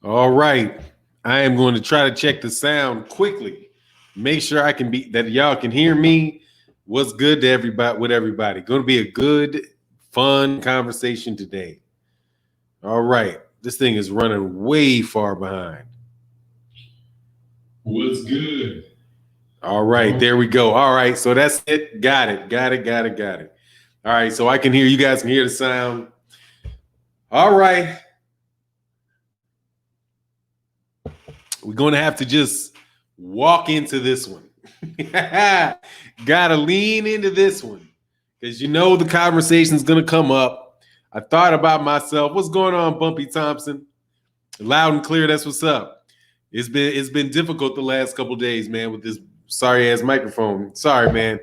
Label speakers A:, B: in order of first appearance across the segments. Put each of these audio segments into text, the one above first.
A: All right. I am going to try to check the sound quickly. Make sure I can be that y'all can hear me. What's good to everybody with everybody? Going to be a good, fun conversation today. All right. This thing is running way far behind.
B: What's good?
A: All right, there we go. All right, so that's it. Got it. All right, so I can hear you guys can hear the sound. All right. We're going to have to just walk into this one. Got to lean into this one because you know the conversation's going to come up. I thought about myself. What's going on, Bumpy Thompson? Loud and clear. That's what's up. It's been difficult the last couple days, man, with this sorry ass microphone. Sorry, man.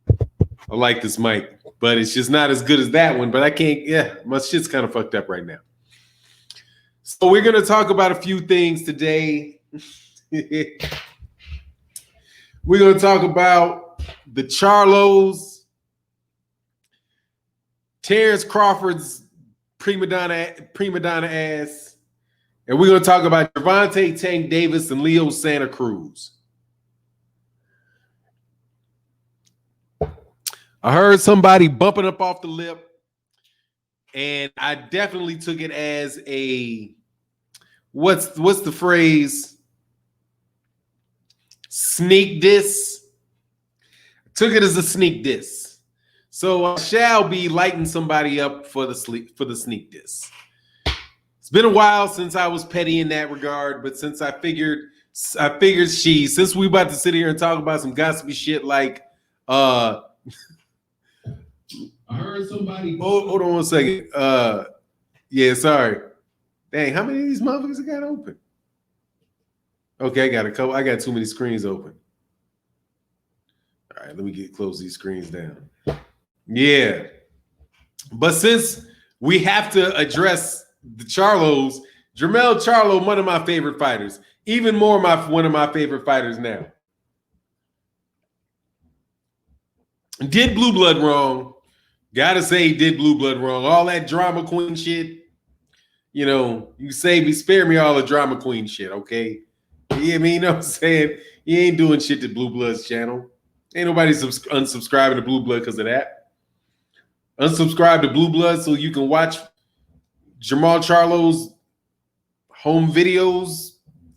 A: I like this mic, but it's just not as good as that one. But I can't. Yeah, my shit's kind of fucked up right now. So we're going to talk about a few things today. We're going to talk about the Charlos, Terence Crawford's prima donna ass, and we're going to talk about Gervonta Tank Davis and Leo Santa Cruz. I heard somebody bumping up off the lip, and I definitely took it as a what's the phrase? Sneak diss. Took it as a sneak diss. So I shall be lighting somebody up for the sneak diss. It's been a while since I was petty in that regard, but since I figured since we about to sit here and talk about some gossipy shit like
B: I heard somebody.
A: Hold on one second. Yeah, sorry. Dang, how many of these motherfuckers I got open? Okay, I got a couple. I got too many screens open. All right, let me close these screens down. Yeah. But since we have to address the Charlos, Jermell Charlo, one of my favorite fighters. Even more one of my favorite fighters now. Did Blue Blood wrong. Gotta say he did Blue Blood wrong. All that drama queen shit. You know, you spare me all the drama queen shit, okay? Yeah, I mean, you know what I'm saying? You ain't doing shit to Blue Blood's channel. Ain't nobody unsubscribing to Blue Blood because of that. Unsubscribe to Blue Blood so you can watch Jermell Charlo's home videos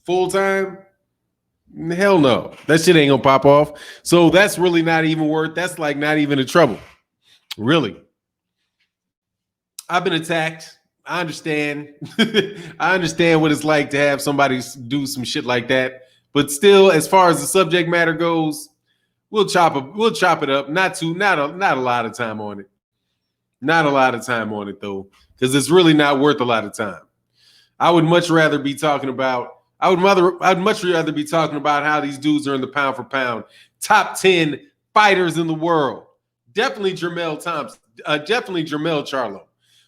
A: full time. Hell no. That shit ain't gonna pop off. So that's really not even that's like not even a trouble. Really. I've been attacked. I understand. I understand what it's like to have somebody do some shit like that. But still, as far as the subject matter goes, we'll chop it up. Not a lot of time on it. Not a lot of time on it though, because it's really not worth a lot of time. I would much rather be talking about I'd much rather be talking about how these dudes are in the pound for pound top 10 fighters in the world. Definitely Jermell Thompson. Definitely Jermell Charlo.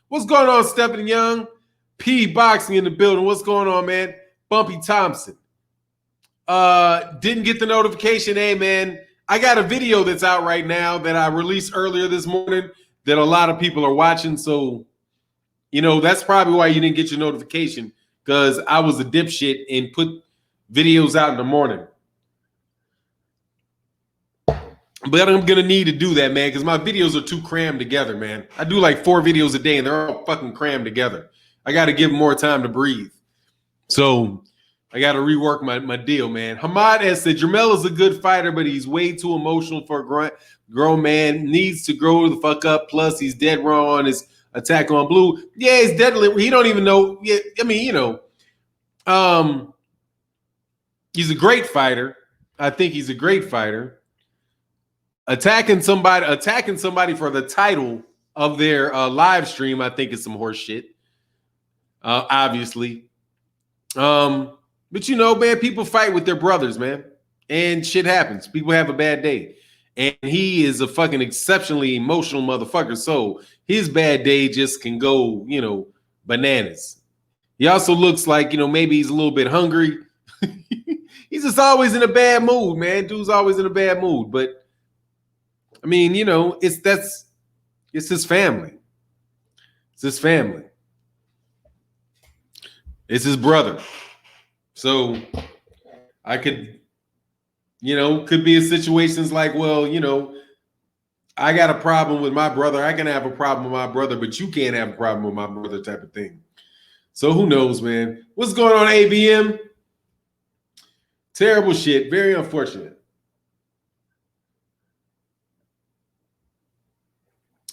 A: What's going on, Stephen Young? P Boxing in the building. What's going on, man? Bumpy Thompson. Didn't get the notification. Hey, man, I got a video that's out right now that I released earlier this morning that a lot of people are watching. So, you know, that's probably why you didn't get your notification, because I was a dipshit and put videos out in the morning. But I'm going to need to do that, man, because my videos are too crammed together, man. I do like 4 videos a day, and they're all fucking crammed together. I got to give more time to breathe. So I got to rework my deal, man. Hamad has said, Jermell is a good fighter, but he's way too emotional for a grown man. Needs to grow the fuck up. Plus, he's dead wrong on his attack on Blue. Yeah, he's deadly. He don't even know. Yeah, I mean, you know, he's a great fighter. I think he's a great fighter. Attacking somebody for the title of their live stream, I think is some horse shit. Obviously. But you know, man, people fight with their brothers, man. And shit happens. People have a bad day. And he is a fucking exceptionally emotional motherfucker. So his bad day just can go, you know, bananas. He also looks like, you know, maybe he's a little bit hungry. He's just always in a bad mood, man. Dude's always in a bad mood. But I mean, you know, it's his family. It's his family. It's his brother. So I could, could be in situations like, well, I got a problem with my brother. I can have a problem with my brother, but you can't have a problem with my brother type of thing. So who knows, man? What's going on, ABM? Terrible shit. Very unfortunate.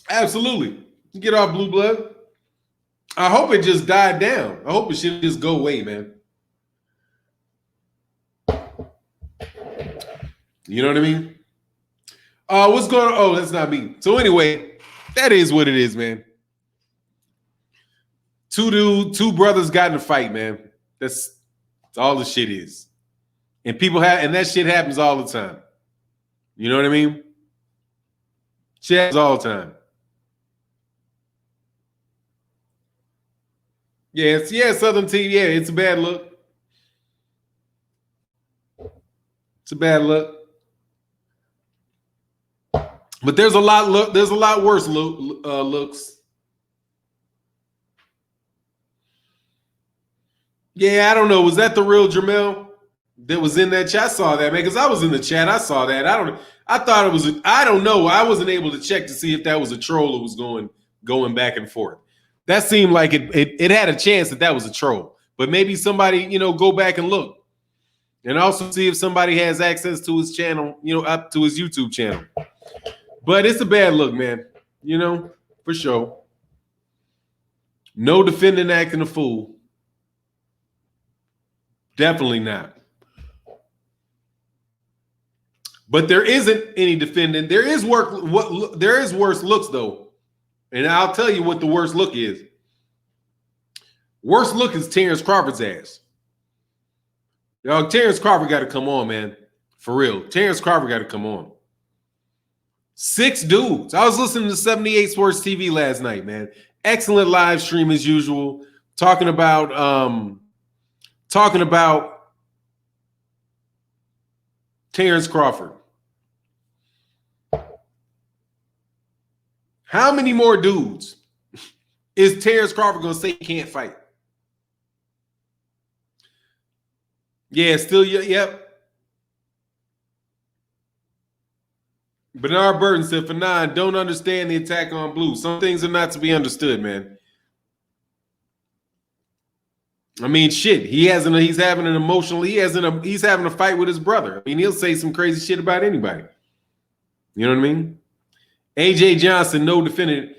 A: Absolutely. You get off Blue Blood. I hope it just died down. I hope it should just go away, man. You know what I mean? What's going on? Oh, that's not me. So anyway, that is what it is, man. Two brothers got in a fight, man. That's all the shit is. And and that shit happens all the time. You know what I mean? Shit happens all the time. Yeah, Southern team. Yeah, it's a bad look. It's a bad look. But there's a lot worse looks. Yeah, I don't know. Was that the real Jermell that was in that chat? I saw that, man, because I was in the chat. I saw that. I thought it was I don't know. I wasn't able to check to see if that was a troll that was going back and forth. That seemed like it had a chance that was a troll. But maybe somebody, go back and look. And also see if somebody has access to his channel, up to his YouTube channel. But it's a bad look, man. For sure. No defendant acting a fool. Definitely not. But there isn't any defendant. There is worse looks, though. And I'll tell you what the worst look is. Worst look is Terence Crawford's ass. Yo, Terence Crawford got to come on, man. For real. Terence Crawford got to come on. 6 dudes. I was listening to 78 Sports TV last night, man. Excellent live stream as usual. Talking about Terence Crawford. How many more dudes is Terence Crawford going to say he can't fight? Yeah, still, yep. Bernard Burton said, Fannon, don't understand the attack on Blue. Some things are not to be understood, man. I mean, shit. He's having a fight with his brother. I mean, he'll say some crazy shit about anybody. You know what I mean? AJ Johnson, no defendant.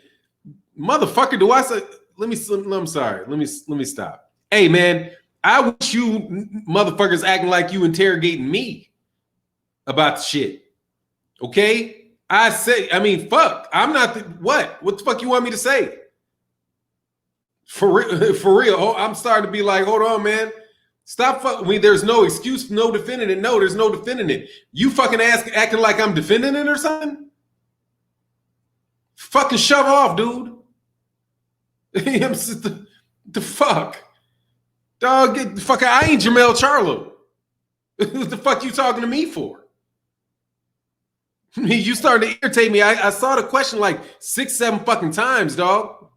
A: Motherfucker, do I say? I'm sorry. Let me stop. Hey, man, I wish you motherfuckers acting like you interrogating me about the shit. Okay? Fuck. I'm not what? What the fuck you want me to say? For real. Oh, I'm starting to be like, hold on, man. Stop fucking me. There's no excuse, no defending it. No, there's no defending it. You fucking acting like I'm defending it or something? Fucking shove off, dude. the fuck? Dog, get the fuck out. I ain't Jermell Charlo. What the fuck you talking to me for? You starting to irritate me. I saw the question like 6, 7 fucking times, dog.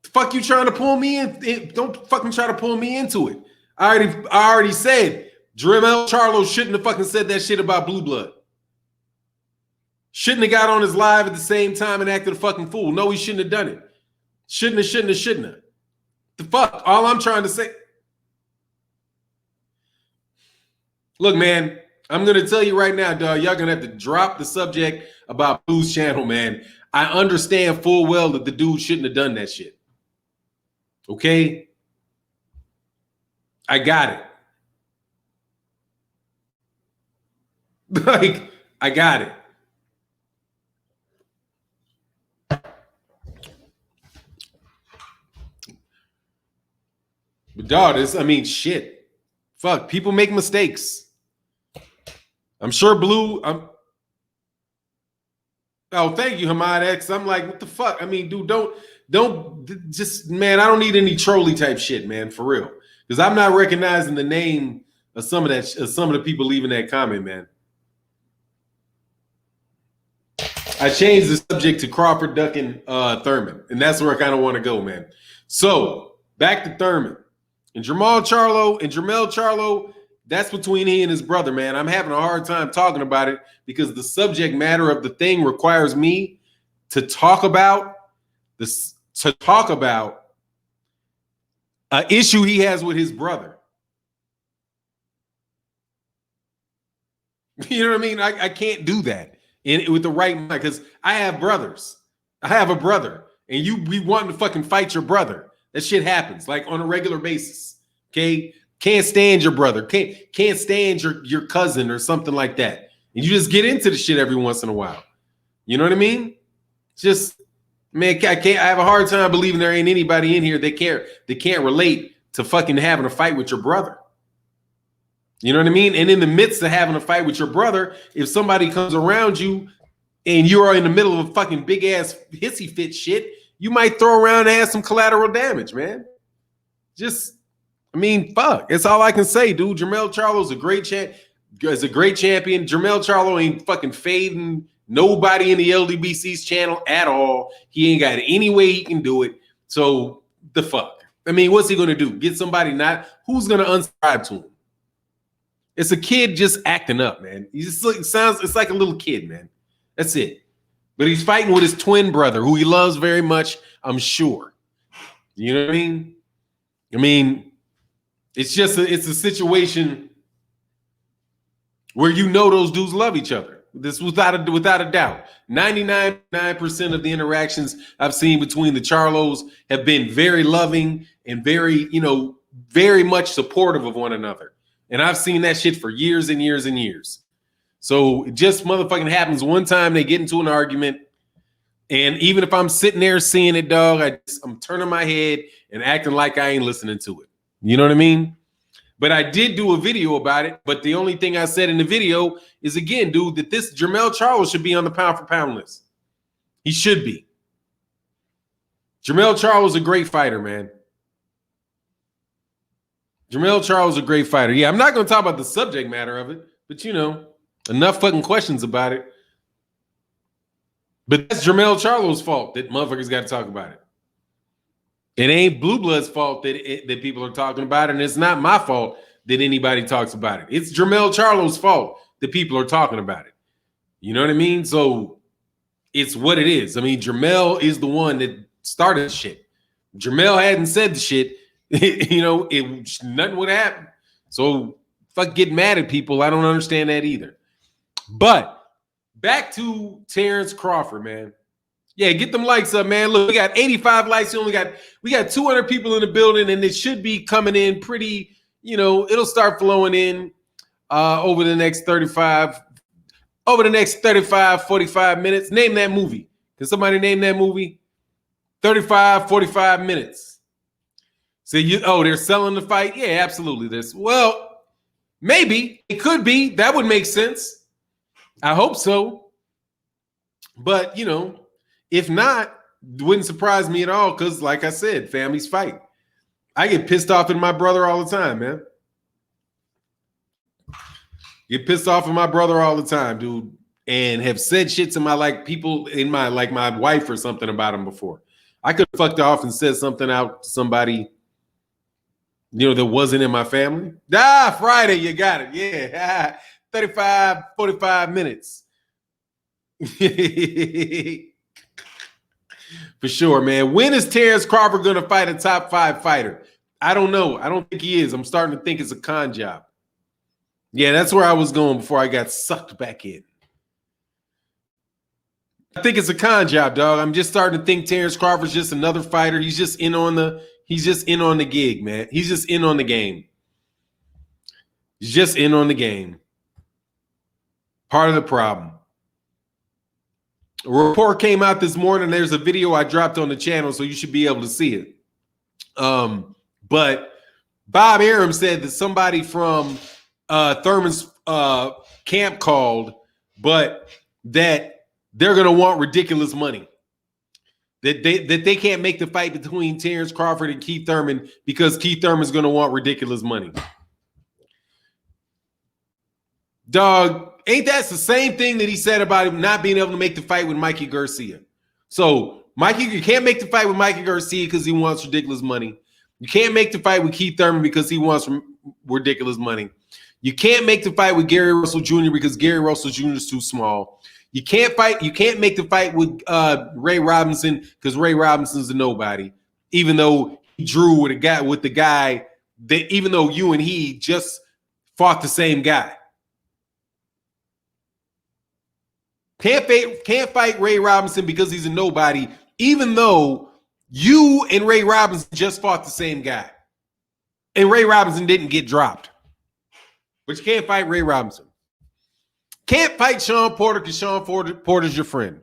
A: The fuck you trying to pull me in? Don't fucking try to pull me into it. I already said Jermell Charlo shouldn't have fucking said that shit about Blue Blood. Shouldn't have got on his live at the same time and acted a fucking fool. No, he shouldn't have done it. Shouldn't have. The fuck? All I'm trying to say. Look, man, I'm going to tell you right now, dog, y'all going to have to drop the subject about Blue's channel, man. I understand full well that the dude shouldn't have done that shit. Okay? I got it. Like, I got it. But dog, shit. Fuck, people make mistakes. I'm sure Blue. Oh, thank you, Hamad X. I'm like, what the fuck? I mean, dude, don't just, man. I don't need any trolley type shit, man, for real. Because I'm not recognizing the name of some of the people leaving that comment, man. I changed the subject to Crawford ducking Thurman, and that's where I kind of want to go, man. So back to Thurman and Jermell Charlo. That's between he and his brother, man. I'm having a hard time talking about it because the subject matter of the thing requires me to talk about this, to talk about an issue he has with his brother. You know what I mean? I can't do that with the right mind because I have brothers. I have a brother, and you be wanting to fucking fight your brother. That shit happens like on a regular basis. Okay. Can't stand your brother, can't stand your cousin or something like that. And you just get into the shit every once in a while. You know what I mean? Just, man, I have a hard time believing there ain't anybody in here that can't relate to fucking having a fight with your brother. You know what I mean? And in the midst of having a fight with your brother, if somebody comes around you and you're in the middle of a fucking big ass hissy fit shit, you might throw around and have some collateral damage, man. Just, I mean, fuck. That's all I can say, dude. Jermell Charlo's a great champion. Jermell Charlo ain't fucking fading nobody in the LDBC's channel at all. He ain't got any way he can do it. So the fuck. I mean, what's he gonna do? Get somebody not? Who's gonna unsubscribe to him? It's a kid just acting up, man. He just it's like a little kid, man. That's it. But he's fighting with his twin brother, who he loves very much, I'm sure. You know what I mean? I mean, it's a situation where you know those dudes love each other. This without a doubt. 99% of the interactions I've seen between the Charlos have been very loving and very, very much supportive of one another. And I've seen that shit for years and years and years. So it just motherfucking happens one time they get into an argument. And even if I'm sitting there seeing it, dog, I'm turning my head and acting like I ain't listening to it. You know what I mean? But I did do a video about it. But the only thing I said in the video is, again, dude, that this Jermell Charlo should be on the pound for pound list. He should be. Jermell Charlo's a great fighter, man. Jermell Charlo's a great fighter. Yeah, I'm not going to talk about the subject matter of it, but enough fucking questions about it. But that's Jermell Charlo's fault that motherfuckers got to talk about it. It ain't Blue Blood's fault that people are talking about it, and it's not my fault that anybody talks about it. It's Jermell Charlo's fault that people are talking about it. You know what I mean? So it's what it is. I mean, Jermell is the one that started shit. Jermell hadn't said the shit, nothing would happen. So fuck get mad at people. I don't understand that either. But back to Terence Crawford, man. Yeah, get them likes up, man. Look, we got 85 likes. We got 200 people in the building, and it should be coming in pretty, it'll start flowing in over the next 35, 45 minutes. Name that movie. Can somebody name that movie? 35, 45 minutes. So they're selling the fight? Yeah, absolutely. Well, maybe. It could be. That would make sense. I hope so. But, if not, it wouldn't surprise me at all because, like I said, families fight. I get pissed off at my brother all the time, man. Get pissed off at my brother all the time, dude, and have said shit to people in my wife or something about him before. I could have fucked off and said something out to somebody, that wasn't in my family. Friday, you got it. Yeah, 35, 45 minutes. For sure, man. When is Terence Crawford going to fight a top 5 fighter? I don't know. I don't think he is. I'm starting to think it's a con job. Yeah, that's where I was going before I got sucked back in. I think it's a con job, dog. I'm just starting to think Terence Crawford's just another fighter. He's just in on the gig, man. He's just in on the game. He's just in on the game. Part of the problem. A report came out this morning. There's a video I dropped on the channel, so you should be able to see it. But Bob Arum said that somebody from Thurman's camp called, but that they're going to want ridiculous money. That they can't make the fight between Terence Crawford and Keith Thurman because Keith Thurman's going to want ridiculous money. Dog, ain't that the same thing that he said about him not being able to make the fight with Mikey Garcia? So you can't make the fight with Mikey Garcia because he wants ridiculous money. You can't make the fight with Keith Thurman because he wants ridiculous money. You can't make the fight with Gary Russell Jr. because Gary Russell Jr. is too small. You can't make the fight with Ray Robinson because Ray Robinson's a nobody. Even though he drew with the guy that, even though you and he just fought the same guy. Can't fight Ray Robinson because he's a nobody, even though you and Ray Robinson just fought the same guy. And Ray Robinson didn't get dropped. But you can't fight Ray Robinson. Can't fight Sean Porter because Sean Porter's your friend.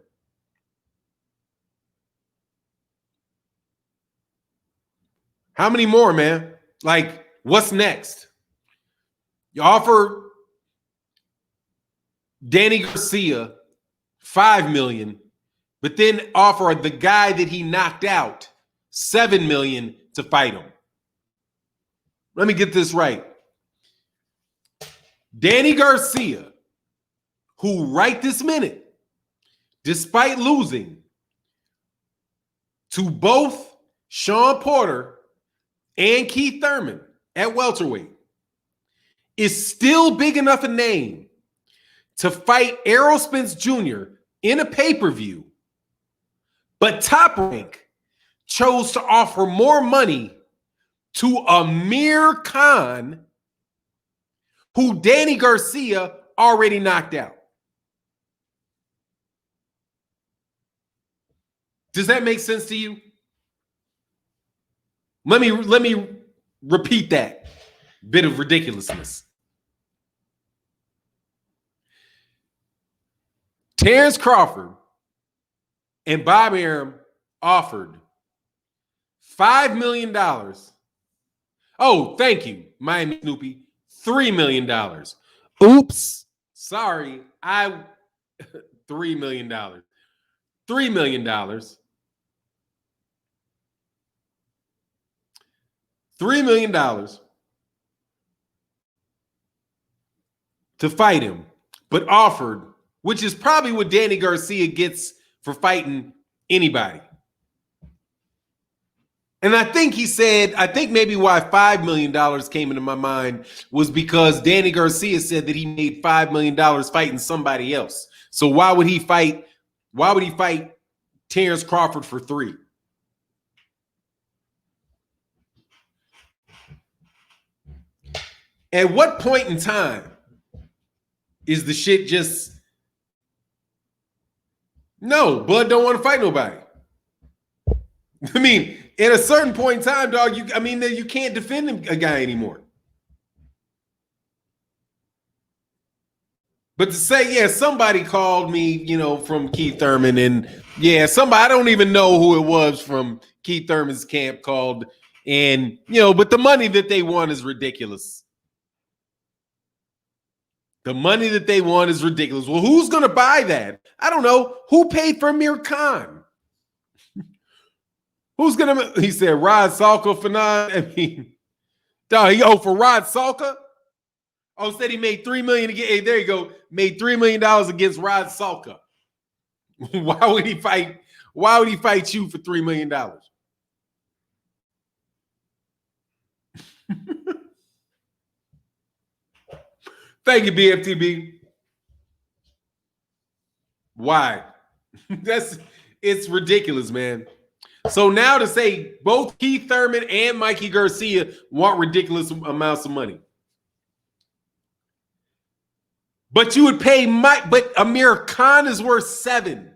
A: How many more, man? Like, what's next? You offer Danny Garcia $5 million, but then offer the guy that he knocked out $7 million to fight him. Let me get this right. Danny Garcia, who right this minute, despite losing to both Sean Porter and Keith Thurman at welterweight, is still big enough a name to fight Errol Spence Jr. in a pay-per-view, but Top Rank chose to offer more money to Amir Khan, who Danny Garcia already knocked out. Does that make sense to you? Let me repeat that bit of ridiculousness. Terence Crawford and Bob Arum offered $5 million. Oh, thank you, Miami Snoopy. $3 million. Oops. Sorry. $3 million. $3 million. $3 million to fight him, but offered, which is probably what Danny Garcia gets for fighting anybody. And I think maybe why $5 million came into my mind was because Danny Garcia said that he made $5 million fighting somebody else. So why would he fight Terence Crawford for $3 million? At what point in time is the shit just, no, Bud don't want to fight nobody? I mean, at a certain point in time, dog, you can't defend a guy anymore. But to say, yeah, somebody called me, from Keith Thurman, and yeah, I don't even know who it was from Keith Thurman's camp called, and, but the money that they want is ridiculous. The money that they want is ridiculous. Well, who's going to buy that? I don't know. Who paid for Amir Khan? Who's going to, he said, Rod Salka, Fannon. I mean, dog, for Rod Salka? Oh, said he made $3 million again. Hey, there you go. Made $3 million against Rod Salka. Why would he fight you for $3 million? Thank you, BFTB. Why? It's ridiculous, man. So now to say both Keith Thurman and Mikey Garcia want ridiculous amounts of money. But you would pay but Amir Khan is worth $7 million.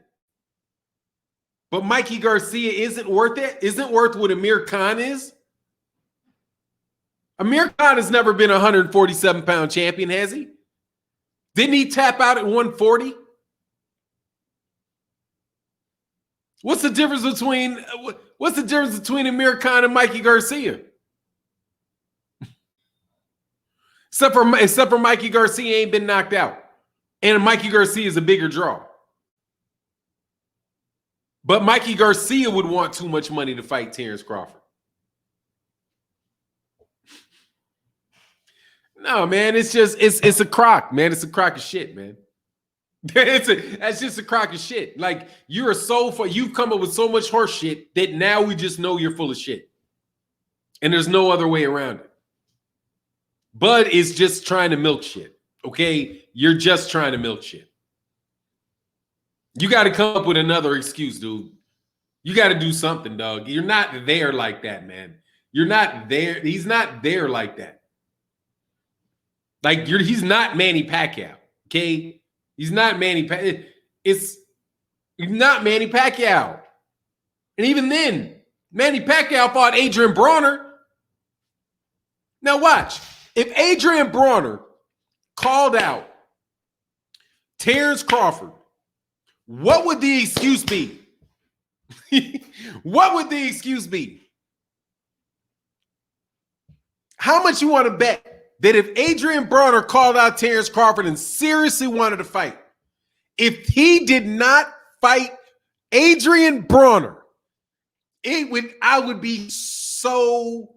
A: But Mikey Garcia isn't worth it? Isn't worth what Amir Khan is? Amir Khan has never been a 147-pound champion, has he? Didn't he tap out at 140? What's the difference between Amir Khan and Mikey Garcia? Except for Mikey Garcia ain't been knocked out. And Mikey Garcia is a bigger draw. But Mikey Garcia would want too much money to fight Terence Crawford. No, man, it's a crock, man. It's a crock of shit, man. That's just a crock of shit. Like you've come up with so much horse shit that now we just know you're full of shit. And there's no other way around it. Bud is just trying to milk shit. Okay? You're just trying to milk shit. You got to come up with another excuse, dude. You got to do something, dog. You're not there like that, man. You're not there. He's not there like that. Like he's not Manny Pacquiao. Okay? He's not Manny Pacquiao. He's not Manny Pacquiao. And even then, Manny Pacquiao fought Adrian Brawner. Now watch. If Adrian Brawner called out Terence Crawford, what would the excuse be? What would the excuse be? How much you want to bet that if Adrian Brawner called out Terence Crawford and seriously wanted to fight, if he did not fight Adrian Brawner, I would be so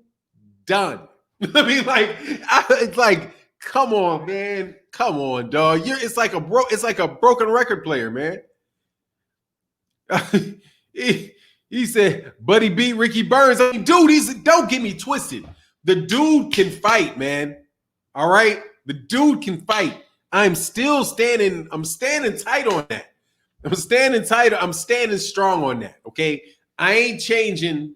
A: done. I mean, it's like, come on, man, come on, dog. It's like a broken record player, man. He said, but he beat Ricky Burns. I mean, dude, don't get me twisted. The dude can fight, man. All right, the dude can fight. I'm still standing. I'm standing tight on that. I'm standing tight. I'm standing strong on that. Okay, I ain't changing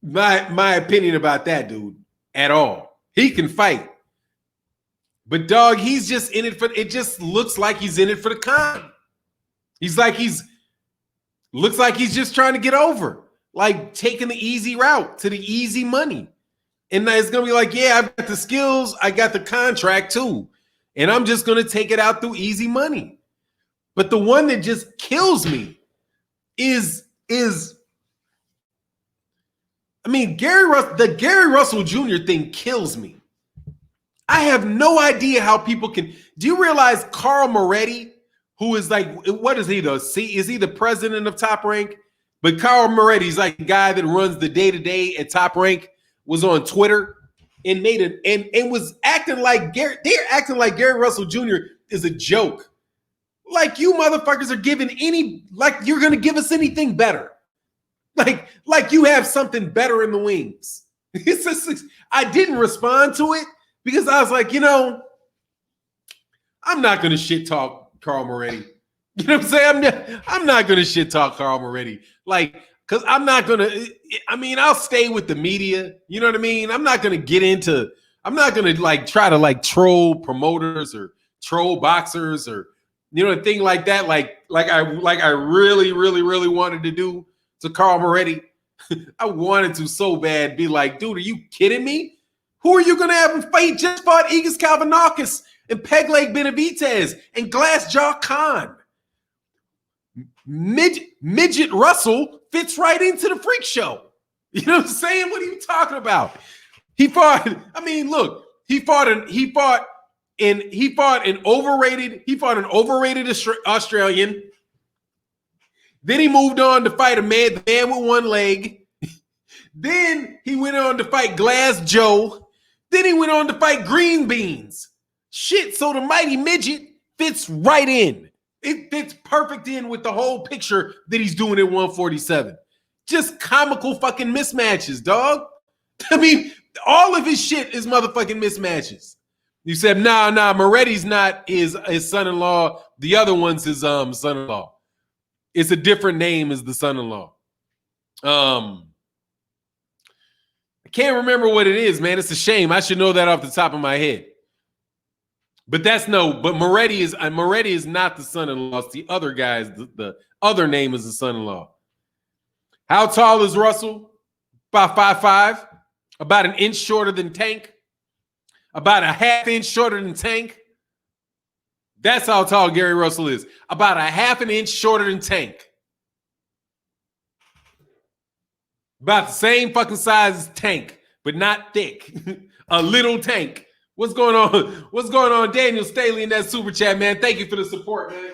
A: my opinion about that dude at all. He can fight, but dog, he's just in it for. It just looks like he's in it for the con. Looks like he's just trying to get over, like taking the easy route to the easy money. And it's going to be like, yeah, I've got the skills. I got the contract too. And I'm just going to take it out through easy money. But the one that just kills me is I mean, the Gary Russell Jr. thing kills me. I have no idea how people can. Do you realize Carl Moretti, who is like, what is he though? Is he the president of Top Rank? But Carl Moretti's like the guy that runs the day-to-day at Top Rank, was on Twitter and made it and was acting like Gary. They're acting like Gary Russell Jr. is a joke. Like you motherfuckers are giving you're gonna give us anything better. Like you have something better in the wings. It's just, I didn't respond to it because I was like, I'm not gonna shit talk Carl Moretti. You know what I'm saying? I'm not gonna shit talk Carl Moretti. Because I'm not going to, I'll stay with the media. You know what I mean? I'm not going to try to troll promoters or troll boxers or, a thing like that. Like I really, really, really wanted to do to Carl Moretti. I wanted to so bad be like, dude, are you kidding me? Who are you going to have him fight? Just fought Igis Kalvanakis and Pegleg Benavidez and Glassjaw Khan. Midget Russell fits right into the freak show. You know what I'm saying? What are you talking about? He fought an overrated Australian. Then he moved on to fight the man with one leg. Then he went on to fight Glass Joe. Then he went on to fight Green Beans. Shit, so the mighty midget fits right in. It fits perfect in with the whole picture that he's doing at 147. Just comical fucking mismatches, dog. I mean, all of his shit is motherfucking mismatches. You said, nah, Moretti's not his son-in-law. The other one's his son-in-law. It's a different name as the son-in-law. I can't remember what it is, man. It's a shame. I should know that off the top of my head. But Moretti is not the son-in-law. It's the other guy. The other name is the son-in-law. How tall is Russell? About 5'5", about an inch shorter than Tank, about a half inch shorter than Tank. That's how tall Gary Russell is. About a half an inch shorter than Tank. About the same fucking size as Tank, but not thick. A little Tank. What's going on? What's going on, Daniel Staley, in that super chat, man? Thank you for the support, man.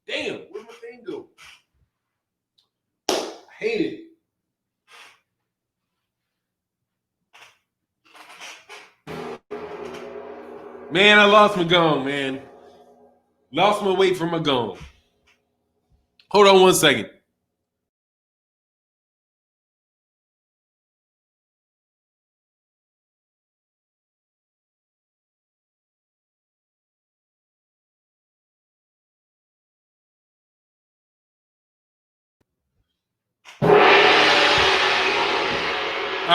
A: Damn, where'd my thing go? I hate it. Man, I lost my gong, man. Lost my weight from my gong. Hold on 1 second. All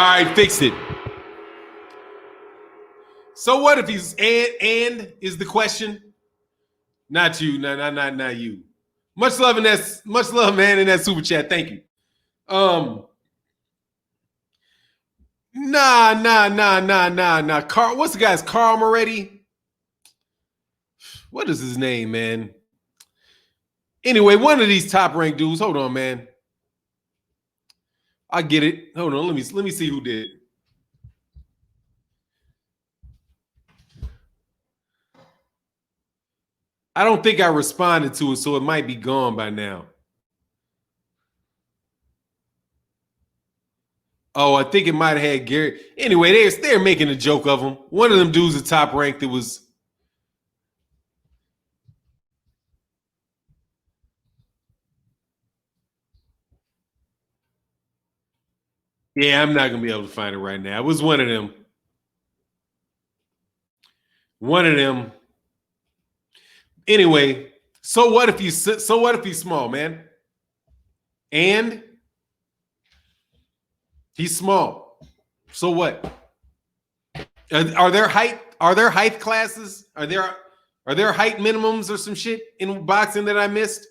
A: right, fixed it. So what if he's and is the question? Not you, not you. Much love man, in that super chat. Thank you. Nah. Carl, what's the guy's Carl Moretti? What is his name, man? Anyway, one of these top ranked dudes. Hold on, man. I get it. Hold on. Let me see who did. I don't think I responded to it, so it might be gone by now. Oh, I think it might have had Gary. Anyway, they're making a joke of him. One of them dudes is top ranked. It was. Yeah, I'm not gonna be able to find it right now. It was one of them. One of them. Anyway, so what if he's small, man? And he's small. So what? Are there height classes? Are there height minimums or some shit in boxing that I missed?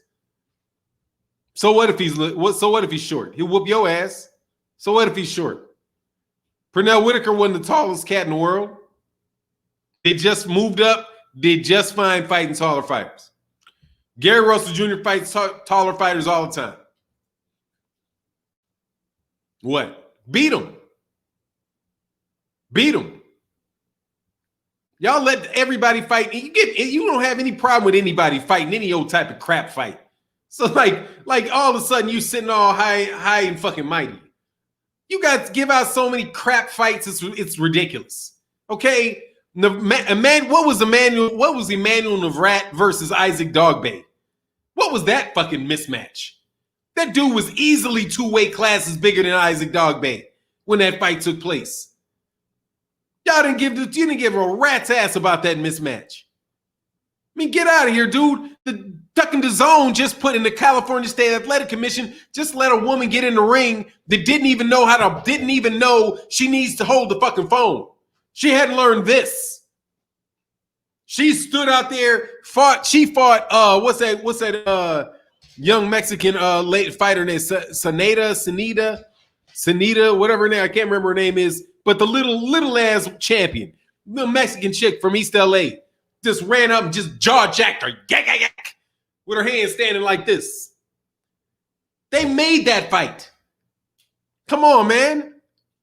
A: So what if he's short? He'll whoop your ass. So what if he's short? Pernell Whitaker wasn't the tallest cat in the world. They just moved up. They just fine fighting taller fighters. Gary Russell Jr. fights taller fighters all the time. What? Beat them. Y'all let everybody fight. You don't have any problem with anybody fighting any old type of crap fight. So like all of a sudden you sitting all high and fucking mighty. You guys give out so many crap fights. It's ridiculous. Okay, what was Emmanuel Navrat versus Isaac Dogbay? What was that fucking mismatch? That dude was easily 2 weight classes bigger than Isaac Dogbay when that fight took place. You didn't give a rat's ass about that mismatch. I mean, get out of here, dude. The Ducking the Zone just put in the California State Athletic Commission, just let a woman get in the ring that didn't even know she needs to hold the fucking phone. She hadn't learned this. She stood out there, fought what's that young Mexican late fighter named Sanita, whatever her name, I can't remember her name is, but the little ass champion, the Mexican chick from East LA, just ran up and just jaw jacked her, yak, with her hands standing like this. They made that fight. Come on, man.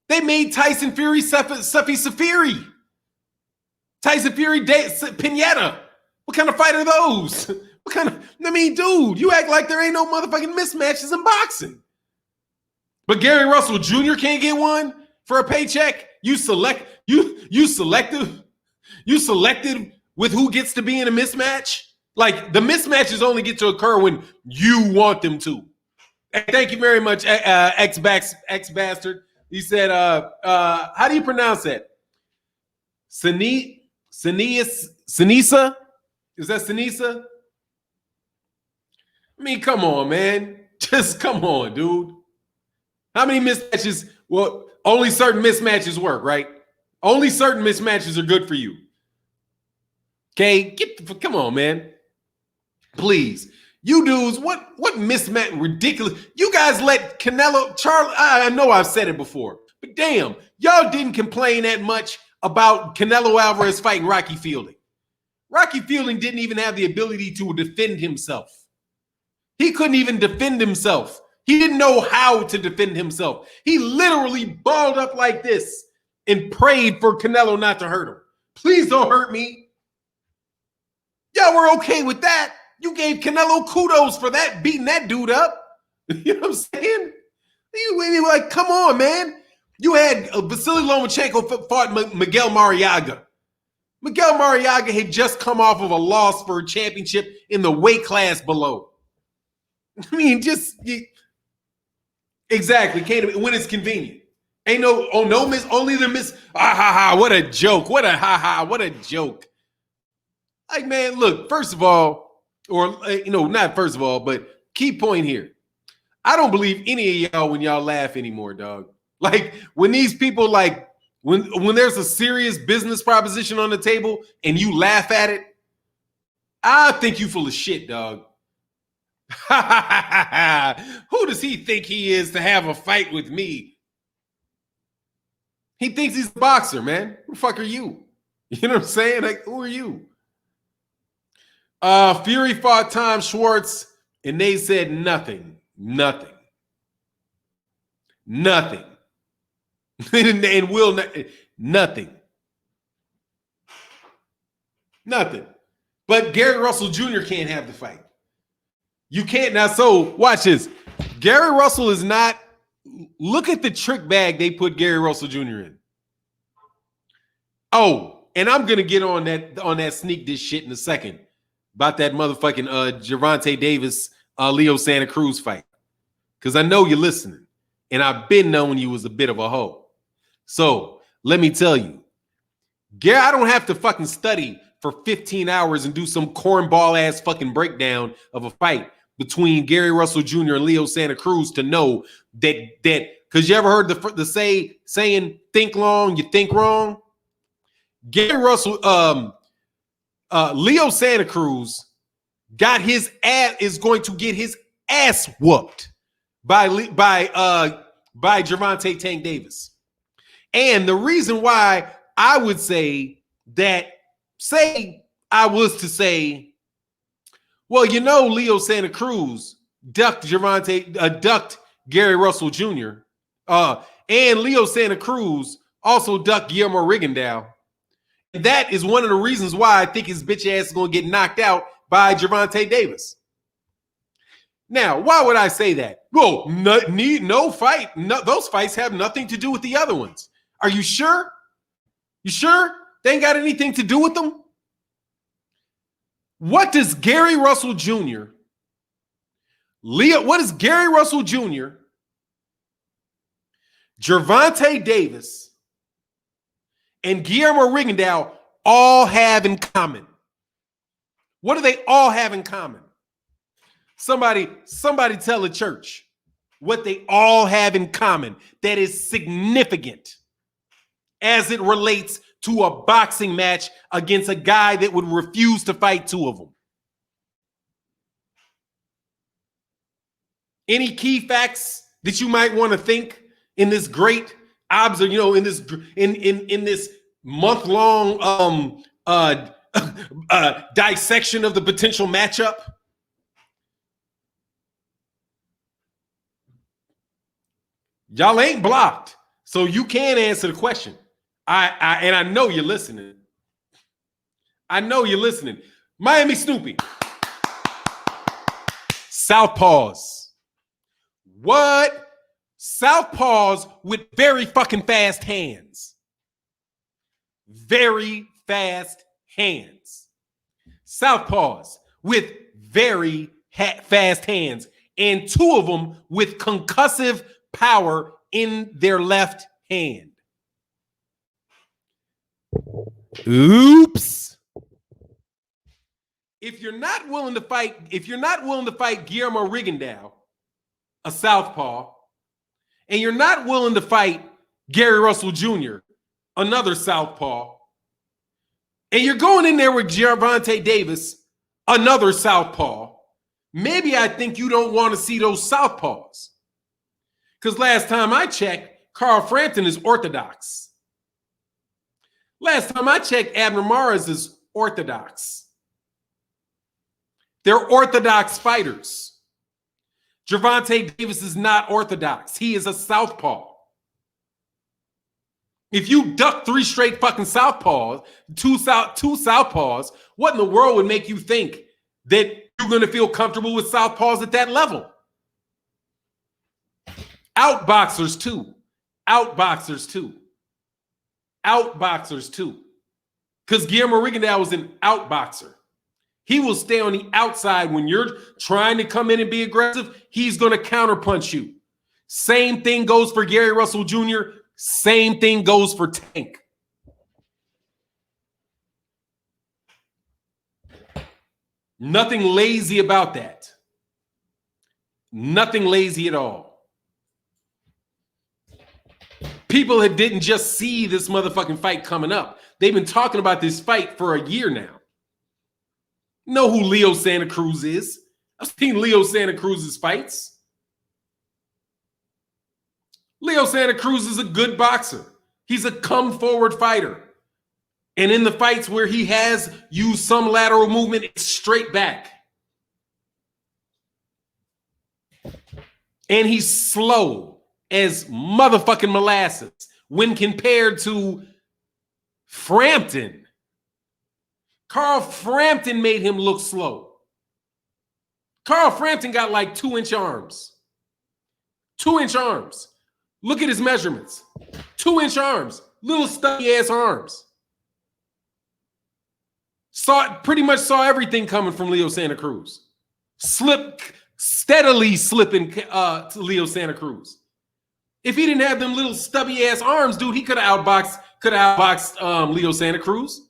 A: They made Tyson Fury Safi Safiri. Tyson Fury Pinata. What kind of fight are those? Dude, you act like there ain't no motherfucking mismatches in boxing. But Gary Russell Jr. can't get one for a paycheck? You selective with who gets to be in a mismatch? Like, the mismatches only get to occur when you want them to. Thank you very much, X-Bastard. He said, how do you pronounce that? Sinisa? Is that Sinisa? I mean, come on, man. Just come on, dude. How many mismatches? Well, only certain mismatches work, right? Only certain mismatches are good for you. Okay? Come on, man. Please. You dudes, what mismatch? Ridiculous. You guys let Canelo, Charlo, I know I've said it before, but damn, y'all didn't complain that much about Canelo Alvarez fighting Rocky Fielding. Rocky Fielding didn't even have the ability to defend himself. He couldn't even defend himself. He didn't know how to defend himself. He literally balled up like this and prayed for Canelo not to hurt him. Please don't hurt me. Y'all were okay with that. You gave Canelo kudos for that, beating that dude up. You know what I'm saying? You were like, come on, man. You had Vasily Lomachenko fought Miguel Mariaga. Miguel Mariaga had just come off of a loss for a championship in the weight class below. I mean, exactly. Can't when it's convenient. Ain't no miss. Only the miss. Ah ha ha! What a joke! What a joke! Like, man, look. First of all, or not first of all, but key point here. I don't believe any of y'all when y'all laugh anymore, dog. Like when these people when there's a serious business proposition on the table and you laugh at it, I think you full of shit, dog. Who does he think he is to have a fight with me? He thinks he's a boxer, man. Who the fuck are you? You know what I'm saying? Like, who are you? Fury fought Tom Schwartz, and they said nothing. And will not, nothing. But Gary Russell Jr. can't have the fight. You can't now. So watch this. Gary Russell is not. Look at the trick bag they put Gary Russell Jr. in. Oh, and I'm gonna get on that sneak this shit in a second about that motherfucking Gervonta Davis Leo Santa Cruz fight, because I know you're listening, and I've been knowing you was a bit of a hoe. So let me tell you, Gary, I don't have to fucking study for 15 hours and do some cornball ass fucking breakdown of a fight between Gary Russell Jr. and Leo Santa Cruz to know that because you ever heard the saying think long, you think wrong? Gary Russell, Leo Santa Cruz got his ass, is going to get his ass whooped by Gervonta Tank Davis. And the reason why I would say that, I was to say, well, Leo Santa Cruz ducked Gary Russell Jr. And Leo Santa Cruz also ducked Guillermo Rigondeaux. And that is one of the reasons why I think his bitch ass is going to get knocked out by Gervonta Davis. Now, why would I say that? Well, no fight. No, those fights have nothing to do with the other ones. Are you sure? You sure? They ain't got anything to do with them? What does Gary Russell Jr., Gervonta Davis, and Guillermo Rigondeaux all have in common? What do they all have in common? Somebody tell the church what they all have in common that is significant as it relates to a boxing match against a guy that would refuse to fight two of them. Any key facts that you might want to think in this great in this month-long dissection of the potential matchup? Y'all ain't blocked, so you can answer the question. I know you're listening. Miami Snoopy. Southpaws. What? Southpaws with very fucking fast hands. Very fast hands. Southpaws with very fast hands, and two of them with concussive power in their left hand. Oops. If you're not willing to fight Guillermo Rigondeaux, a southpaw, and you're not willing to fight Gary Russell Jr., another southpaw, and you're going in there with Gervonta Davis, another southpaw, maybe I think you don't want to see those southpaws. Because last time I checked, Carl Frampton is orthodox. Last time I checked, Abner Mares is orthodox. They're orthodox fighters. Gervonta Davis is not orthodox. He is a southpaw. If you duck three straight fucking southpaws, two southpaws, what in the world would make you think that you're going to feel comfortable with southpaws at that level? Outboxers too. Because Guillermo Rigondeaux was an outboxer. He will stay on the outside when you're trying to come in and be aggressive. He's going to counterpunch you. Same thing goes for Gary Russell Jr. Same thing goes for Tank. Nothing lazy about that. Nothing lazy at all. People didn't just see this motherfucking fight coming up. They've been talking about this fight for a year now. Know who Leo Santa Cruz is. I've seen Leo Santa Cruz's fights. Leo Santa Cruz is a good boxer. He's a come-forward fighter. And in the fights where he has used some lateral movement, it's straight back. And he's slow as motherfucking molasses when compared to Frampton. Carl Frampton made him look slow. Carl Frampton got like 2-inch arms. 2-inch arms. Look at his measurements. 2-inch arms. Little stubby ass arms. Pretty much saw everything coming from Leo Santa Cruz. Steadily slipping to Leo Santa Cruz. If he didn't have them little stubby ass arms, dude, he could have outboxed Leo Santa Cruz.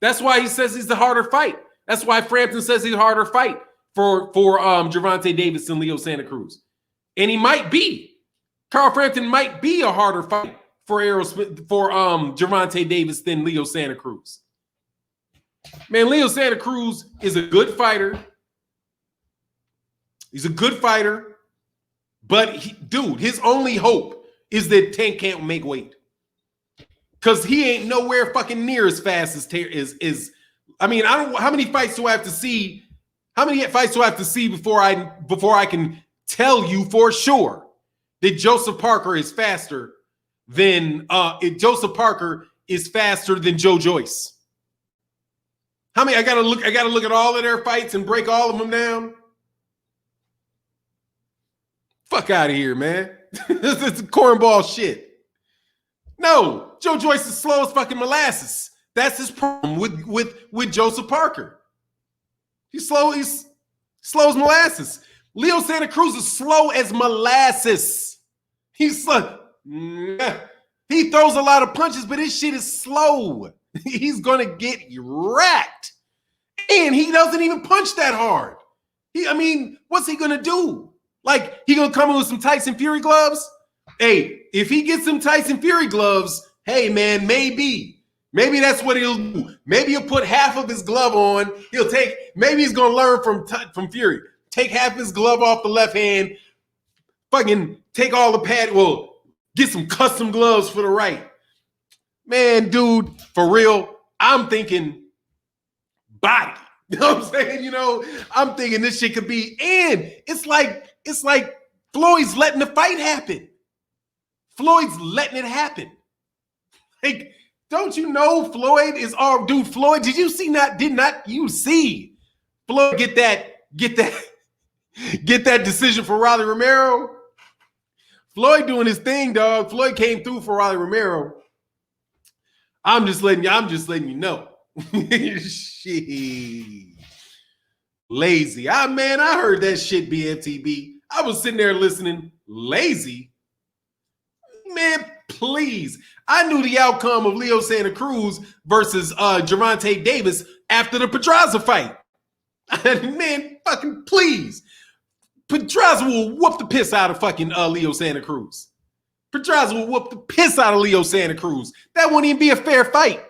A: That's why he says he's the harder fight. That's why Frampton says he's a harder fight for Gervonta Davis than Leo Santa Cruz. And he might be. Carl Frampton might be a harder fight for Gervonta Davis than Leo Santa Cruz. Man, Leo Santa Cruz is a good fighter. He's a good fighter. But, dude, his only hope is that Tank can't make weight. Because he ain't nowhere fucking near as fast as I mean, I don't. How many fights do I have to see? How many fights do I have to see before I can tell you for sure that Joseph Parker is faster than Joseph Parker is faster than Joe Joyce? How many? I gotta look at all of their fights and break all of them down. Fuck out of here, man. This is cornball shit. No, Joe Joyce is slow as fucking molasses. That's his problem with Joseph Parker. He's slow as molasses. Leo Santa Cruz is slow as molasses. He's slow. He throws a lot of punches, but his shit is slow. He's gonna get racked. And he doesn't even punch that hard. What's he gonna do? Like, he gonna come in with some Tyson Fury gloves? Hey, if he gets some Tyson Fury gloves, hey, man, maybe that's what he'll do. Maybe he'll put half of his glove on. Maybe he's going to learn from Fury. Take half his glove off the left hand, fucking take all the pad. Well, get some custom gloves for the right. Man, dude, for real, I'm thinking body. You know what I'm saying? I'm thinking this shit could be, and it's like Floyd's letting the fight happen. Floyd's letting it happen. Like, don't you know Floyd is all dude? Floyd, did not you see Floyd get that decision for Rolly Romero? Floyd doing his thing, dog. Floyd came through for Rolly Romero. I'm just letting you know. Shit. Lazy. I heard that shit, BFTB. I was sitting there listening. Lazy. Man, please. I knew the outcome of Leo Santa Cruz versus Gervonta Davis after the Pedraza fight. Man, fucking please. Pedraza will whoop the piss out of fucking Leo Santa Cruz. Pedraza will whoop the piss out of Leo Santa Cruz. That wouldn't even be a fair fight.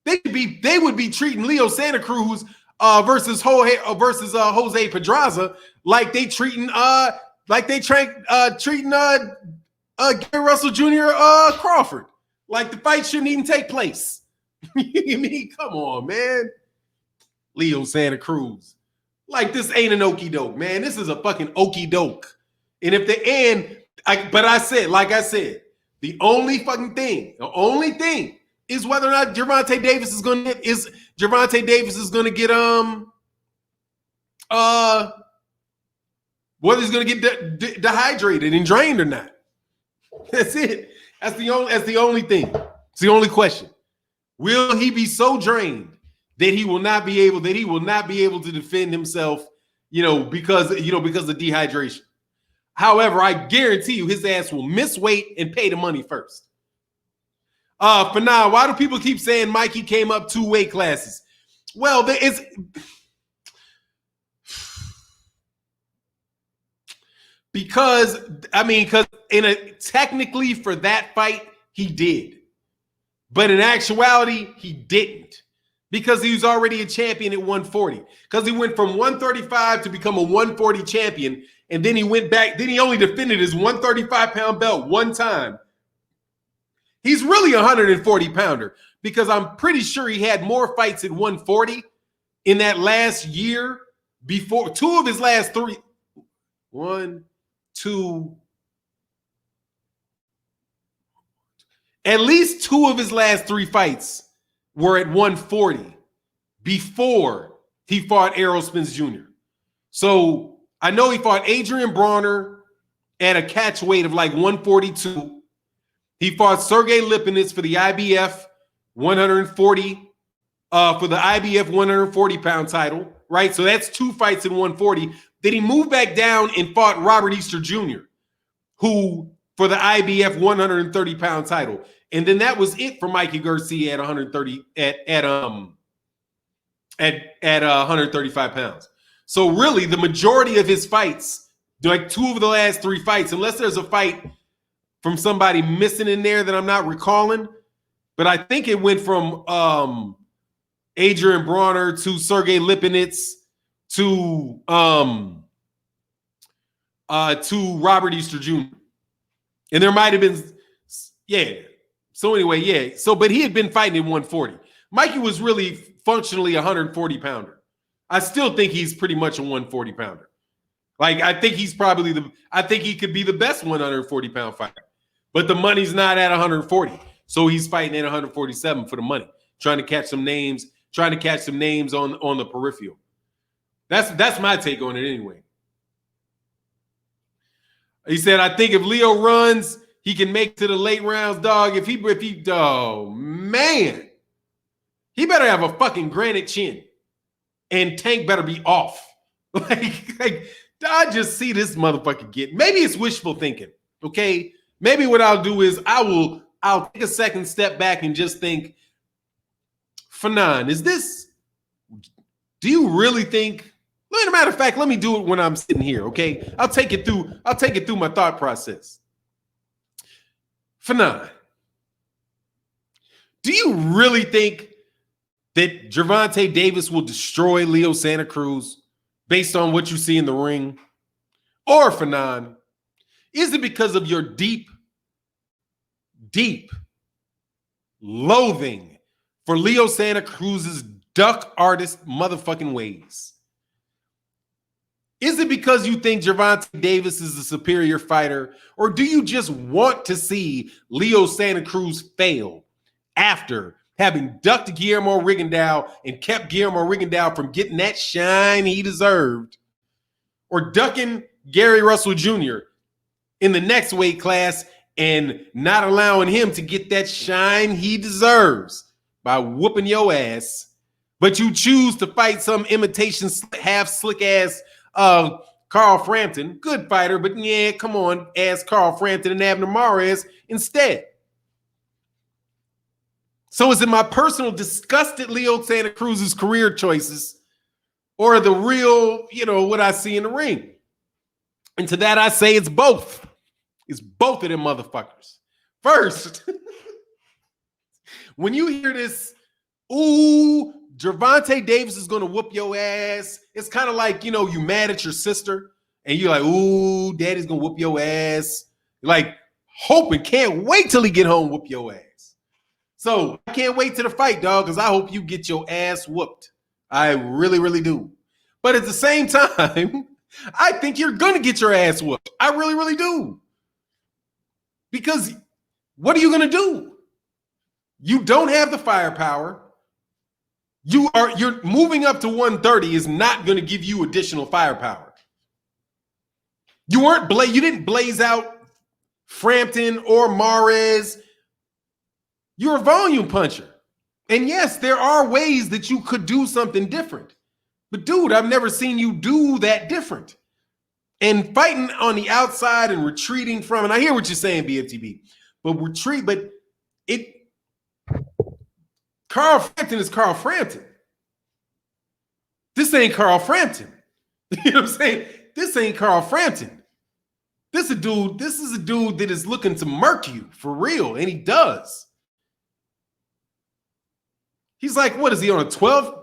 A: They would be treating Leo Santa Cruz versus Jose Pedraza like they treating Gary Russell Jr. Crawford. Like the fight shouldn't even take place. Come on, man. Leo Santa Cruz. Like, this ain't an okie doke, man. This is a fucking okie doke. And if I said, the only thing is whether or not Gervonta Davis is gonna get whether he's gonna get dehydrated and drained or not. That's it. That's the only thing. It's the only question. Will he be so drained that he will not be able to defend himself, because of dehydration? However, I guarantee you his ass will miss weight and pay the money first. For now, why do people keep saying Mikey came up 2 weight classes? Well, because technically for that fight, he did. But in actuality, he didn't. Because he was already a champion at 140. Because he went from 135 to become a 140 champion. And then he went back. Then he only defended his 135-pound belt one time. He's really a 140-pounder. Because I'm pretty sure he had more fights at 140 in that last year before. 2 of his last 3. 1, 2. At least 2 of his last 3 fights were at 140 before he fought Errol Spence Jr. So I know he fought Adrian Bronner at a catch weight of like 142. He fought Sergey Lipinets for the IBF 140, for the IBF 140-pound title, right? So that's 2 fights in 140. Then he moved back down and fought Robert Easter Jr., who for the IBF 130-pound title. And then that was it for Mikey Garcia at 130 at 135 pounds. So really the majority of his fights, like 2 of the last 3 fights, unless there's a fight from somebody missing in there that I'm not recalling, but I think it went from Adrian Bronner to Sergey Lipinets to Robert Easter Jr. And there might have been, So anyway, but he had been fighting at 140. Mikey was really functionally a 140-pounder. I still think he's pretty much a 140-pounder. Like, I think he could be the best 140-pound fighter. But the money's not at 140. So he's fighting at 147 for the money, trying to catch some names on the peripheral. That's my take on it anyway. He said, I think if Leo runs, he can make to the late rounds, dog. Oh man, he better have a fucking granite chin, and Tank better be off. Like I just see this motherfucker get. Maybe it's wishful thinking. Okay, maybe what I'll do is I'll take a second step back and just think, Fannon, do you really think? As a matter of fact, let me do it when I'm sitting here. Okay, I'll take it through my thought process. Fannon, do you really think that Gervonta Davis will destroy Leo Santa Cruz based on what you see in the ring? Or, Fannon, is it because of your deep, deep loathing for Leo Santa Cruz's duck artist motherfucking ways? Is it because you think Gervonta Davis is a superior fighter, or do you just want to see Leo Santa Cruz fail after having ducked Guillermo Rigondeaux and kept Guillermo Rigondeaux from getting that shine he deserved, or ducking Gary Russell Jr. in the next weight class and not allowing him to get that shine he deserves by whooping your ass, but you choose to fight some imitation half slick ass Carl Frampton, good fighter, but yeah, come on, ask Carl Frampton and Abner Mares instead. So is it my personal disgust at Leo Santa Cruz's career choices, or the real, what I see in the ring? And to that I say it's both. It's both of them motherfuckers. First, when you hear this, ooh, Gervonta Davis is going to whoop your ass. It's kind of like, you mad at your sister and you're like, ooh, daddy's going to whoop your ass. Like, hoping, can't wait till he get home, whoop your ass. So I can't wait to the fight, dog, because I hope you get your ass whooped. I really, really do. But at the same time, I think you're going to get your ass whooped. I really, really do. Because what are you going to do? You don't have the firepower. You're moving up to 130 is not going to give you additional firepower. You didn't blaze out Frampton or Mares. You're a volume puncher. And yes, there are ways that you could do something different. But dude, I've never seen you do that different. And fighting on the outside and retreating from, and I hear what you're saying, BFTB, but Carl Frampton is Carl Frampton. This ain't Carl Frampton. You know what I'm saying? This ain't Carl Frampton. This is a dude that is looking to murk you for real, and he does. He's like, what is he on a 12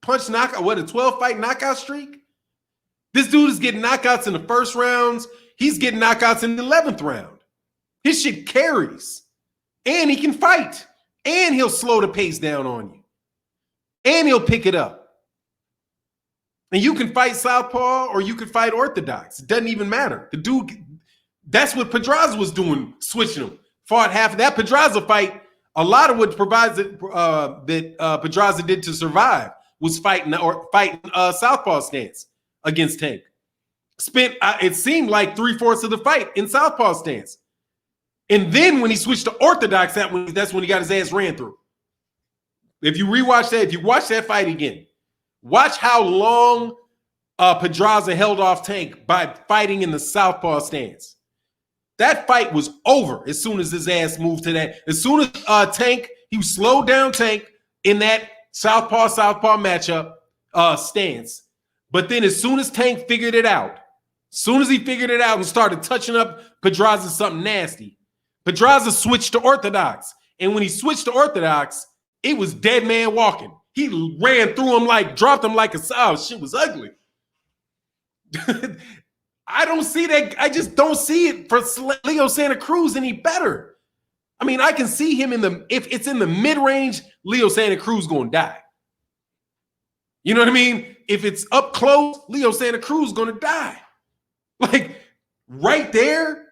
A: punch knockout? What, a 12 fight knockout streak? This dude is getting knockouts in the first rounds. He's getting knockouts in the 11th round. His shit carries. And he can fight. And he'll slow the pace down on you. And he'll pick it up. And you can fight southpaw or you can fight orthodox. It doesn't even matter. The dude, that's what Pedraza was doing, switching him. Fought half of that Pedraza fight. A lot of what Pedraza did to survive was fighting southpaw stance against Tank. Spent, it seemed like 3/4 of the fight in southpaw stance. And then when he switched to orthodox, that's when he got his ass ran through. If you rewatch that, if you watch that fight again, watch how long Pedraza held off Tank by fighting in the southpaw stance. That fight was over as soon as his ass moved to that. As soon as Tank, he slowed down Tank in that southpaw matchup stance. But then as soon as Tank figured it out, and started touching up Pedraza something nasty, Pedraza switched to orthodox. And when he switched to orthodox, it was dead man walking. He ran through him dropped him like a sow. Shit was ugly. I don't see that. I just don't see it for Leo Santa Cruz any better. I mean, I can see him if it's in the mid-range, Leo Santa Cruz going to die. You know what I mean? If it's up close, Leo Santa Cruz going to die. Like right there,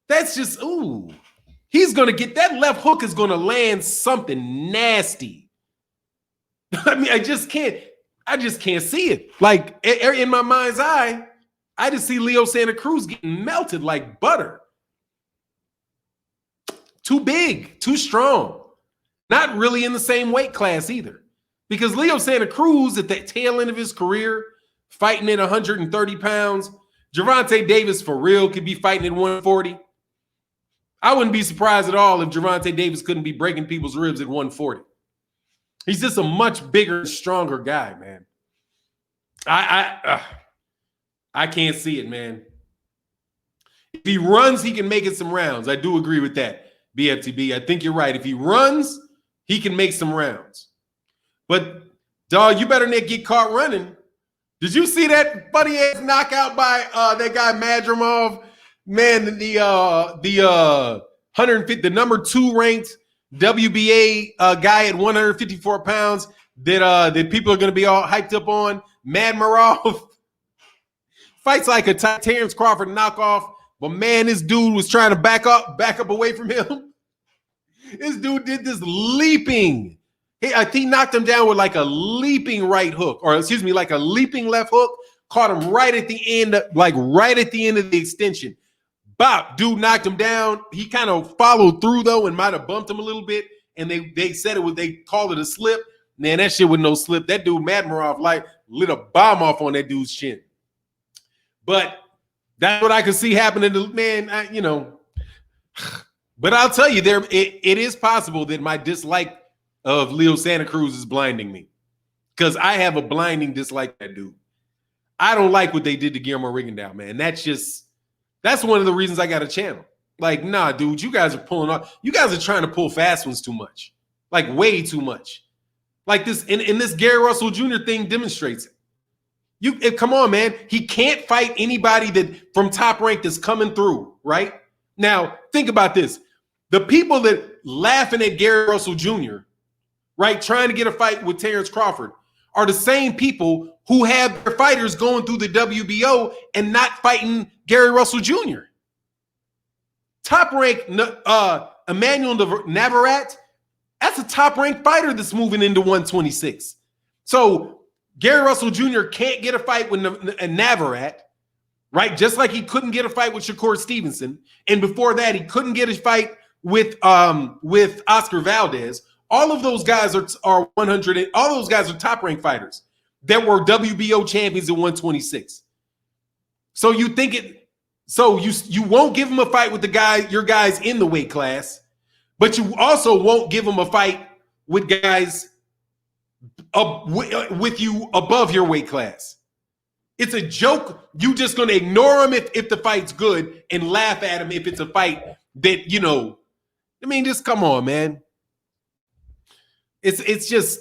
A: that's just, ooh. He's going to get, that left hook is going to land something nasty. I mean, I just can't see it. Like in my mind's eye, I just see Leo Santa Cruz getting melted like butter. Too big, too strong. Not really in the same weight class either. Because Leo Santa Cruz at the tail end of his career, fighting at 130 pounds, Gervonta Davis for real could be fighting at 140. I wouldn't be surprised at all if Gervonta Davis couldn't be breaking people's ribs at 140. He's just a much bigger, stronger guy, man. I can't see it, man. If he runs, he can make it some rounds. I do agree with that, BFTB. I think you're right. If he runs, he can make some rounds. But, dog, you better not get caught running. Did you see that funny-ass knockout by that guy Madrimov? Man, the 150, the number 2 ranked WBA guy at 154 pounds that people are going to be all hyped up on, Madmirov. Fights like a Terence Crawford knockoff, but man, this dude was trying to back up away from him. This dude did this leaping. He knocked him down with like a leaping right hook, or excuse me, like a leaping left hook. Caught him right at the end, like right at the end of the extension. Bop, dude knocked him down. He kind of followed through though and might have bumped him a little bit. And they said they called it a slip. Man, that shit was no slip. That dude Madmirov lit a bomb off on that dude's chin. But that's what I can see happening to, man, But I'll tell you, it is possible that my dislike of Leo Santa Cruz is blinding me. Because I have a blinding dislike of that dude. I don't like what they did to Guillermo Rigondeaux, man. That's one of the reasons I got a channel. Like, nah, dude, you guys are pulling off. You guys are trying to pull fast ones too much. Like, way too much. Like this, and this Gary Russell Jr. thing demonstrates it. Come on, man. He can't fight anybody that from Top Rank that's coming through, right? Now, think about this. The people that laughing at Gary Russell Jr., right, trying to get a fight with Terence Crawford, are the same people who have their fighters going through the WBO and not fighting Gary Russell Jr. Top Rank, Emmanuel Navarrete, that's a top-ranked fighter that's moving into 126. So Gary Russell Jr. can't get a fight with Navarrete, right? Just like he couldn't get a fight with Shakur Stevenson. And before that, he couldn't get a fight with Oscar Valdez. All of those guys are 100. All those guys are top ranked fighters that were WBO champions at 126. So you think it? So you won't give him a fight with your guys in the weight class, but you also won't give him a fight with guys with you above your weight class. It's a joke. You just gonna ignore him if the fight's good and laugh at him if it's a fight that I mean, just come on, man. It's just,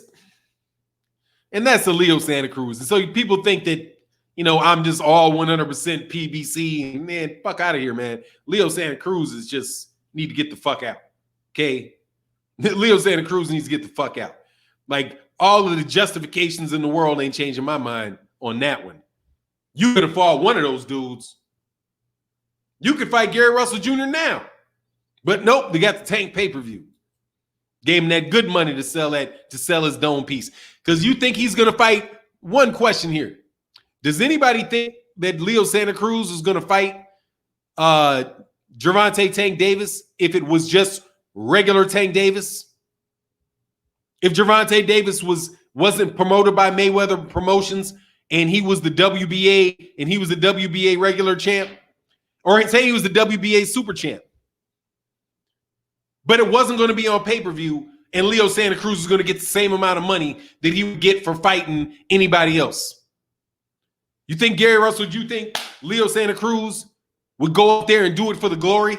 A: and that's the Leo Santa Cruz. And so people think that I'm just all 100% PBC. Man, fuck out of here, man. Leo Santa Cruz is just need to get the fuck out. Okay, Leo Santa Cruz needs to get the fuck out. Like, all of the justifications in the world ain't changing my mind on that one. You could have fought one of those dudes. You could fight Gary Russell Jr. now. But nope, they got the Tank pay-per-view. Gave him that good money to sell his dome piece. Because you think he's going to fight? One question here. Does anybody think that Leo Santa Cruz is going to fight Gervonta Tank Davis if it was just regular Tank Davis? If Gervonta Davis wasn't promoted by Mayweather Promotions and he was the WBA and he was the WBA regular champ, or say he was the WBA super champ, but it wasn't going to be on pay-per-view, and Leo Santa Cruz is going to get the same amount of money that he would get for fighting anybody else. You think you think Leo Santa Cruz would go up there and do it for the glory?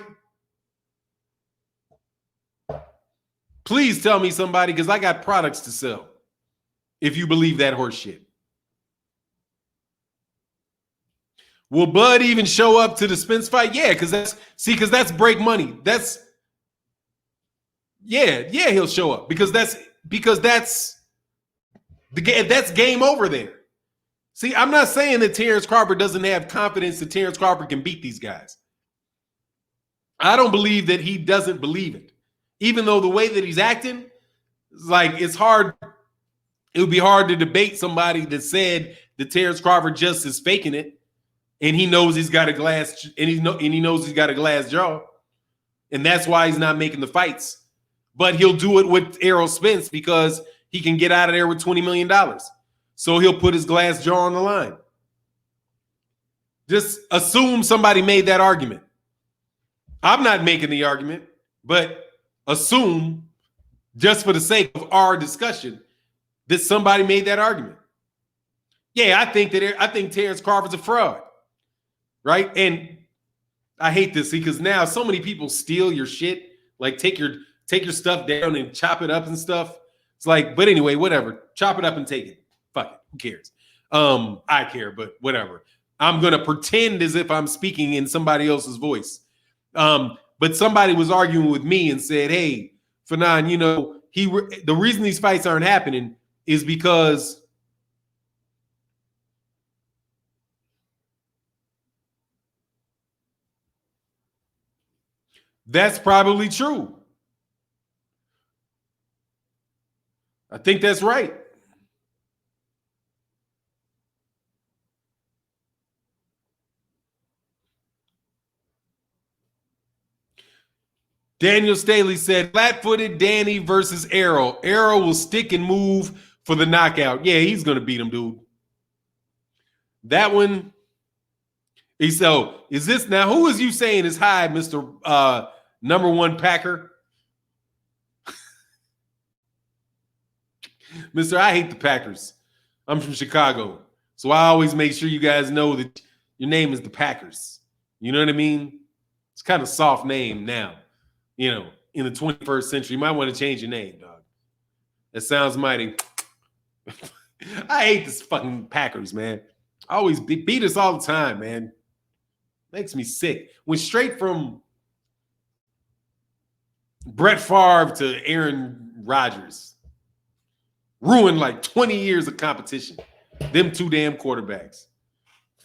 A: Please tell me somebody, because I got products to sell, if you believe that horse shit. Will Bud even show up to the Spence fight? Yeah, because that's break money. Yeah, he'll show up because that's game over there. See, I'm not saying that Terence Crawford doesn't have confidence that Terence Crawford can beat these guys. I don't believe that he doesn't believe it. Even though the way that he's acting, it's hard. It would be hard to debate somebody that said that Terence Crawford just is faking it, and he knows he's got a glass, and he knows he's got a glass jaw, and that's why he's not making the fights. But he'll do it with Errol Spence because he can get out of there with $20 million. So he'll put his glass jaw on the line. Just assume somebody made that argument. I'm not making the argument, but assume, just for the sake of our discussion, that somebody made that argument. Yeah, I think Terence Crawford's a fraud, right? And I hate this because now so many people steal your shit, like take your stuff down and chop it up and stuff. It's like, but anyway, whatever. Chop it up and take it. Fuck it. Who cares? I care, but whatever. I'm gonna pretend as if I'm speaking in somebody else's voice. But somebody was arguing with me and said, "Hey, Fannon, the reason these fights aren't happening is because that's probably true." I think that's right. Daniel Staley said, flat-footed Danny versus Errol. Errol will stick and move for the knockout. Yeah, he's going to beat him, dude. That one. So, is this now? Who is you saying is high, Mr. Number One Packer? Mr. I hate the Packers. I'm from Chicago. So I always make sure you guys know that your name is the Packers. You know what I mean? It's kind of a soft name now. In the 21st century, you might want to change your name, dog. That sounds mighty. I hate this fucking Packers, man. I always beat us all the time, man. Makes me sick. Went straight from Brett Favre to Aaron Rodgers. Ruined like 20 years of competition. Them two damn quarterbacks.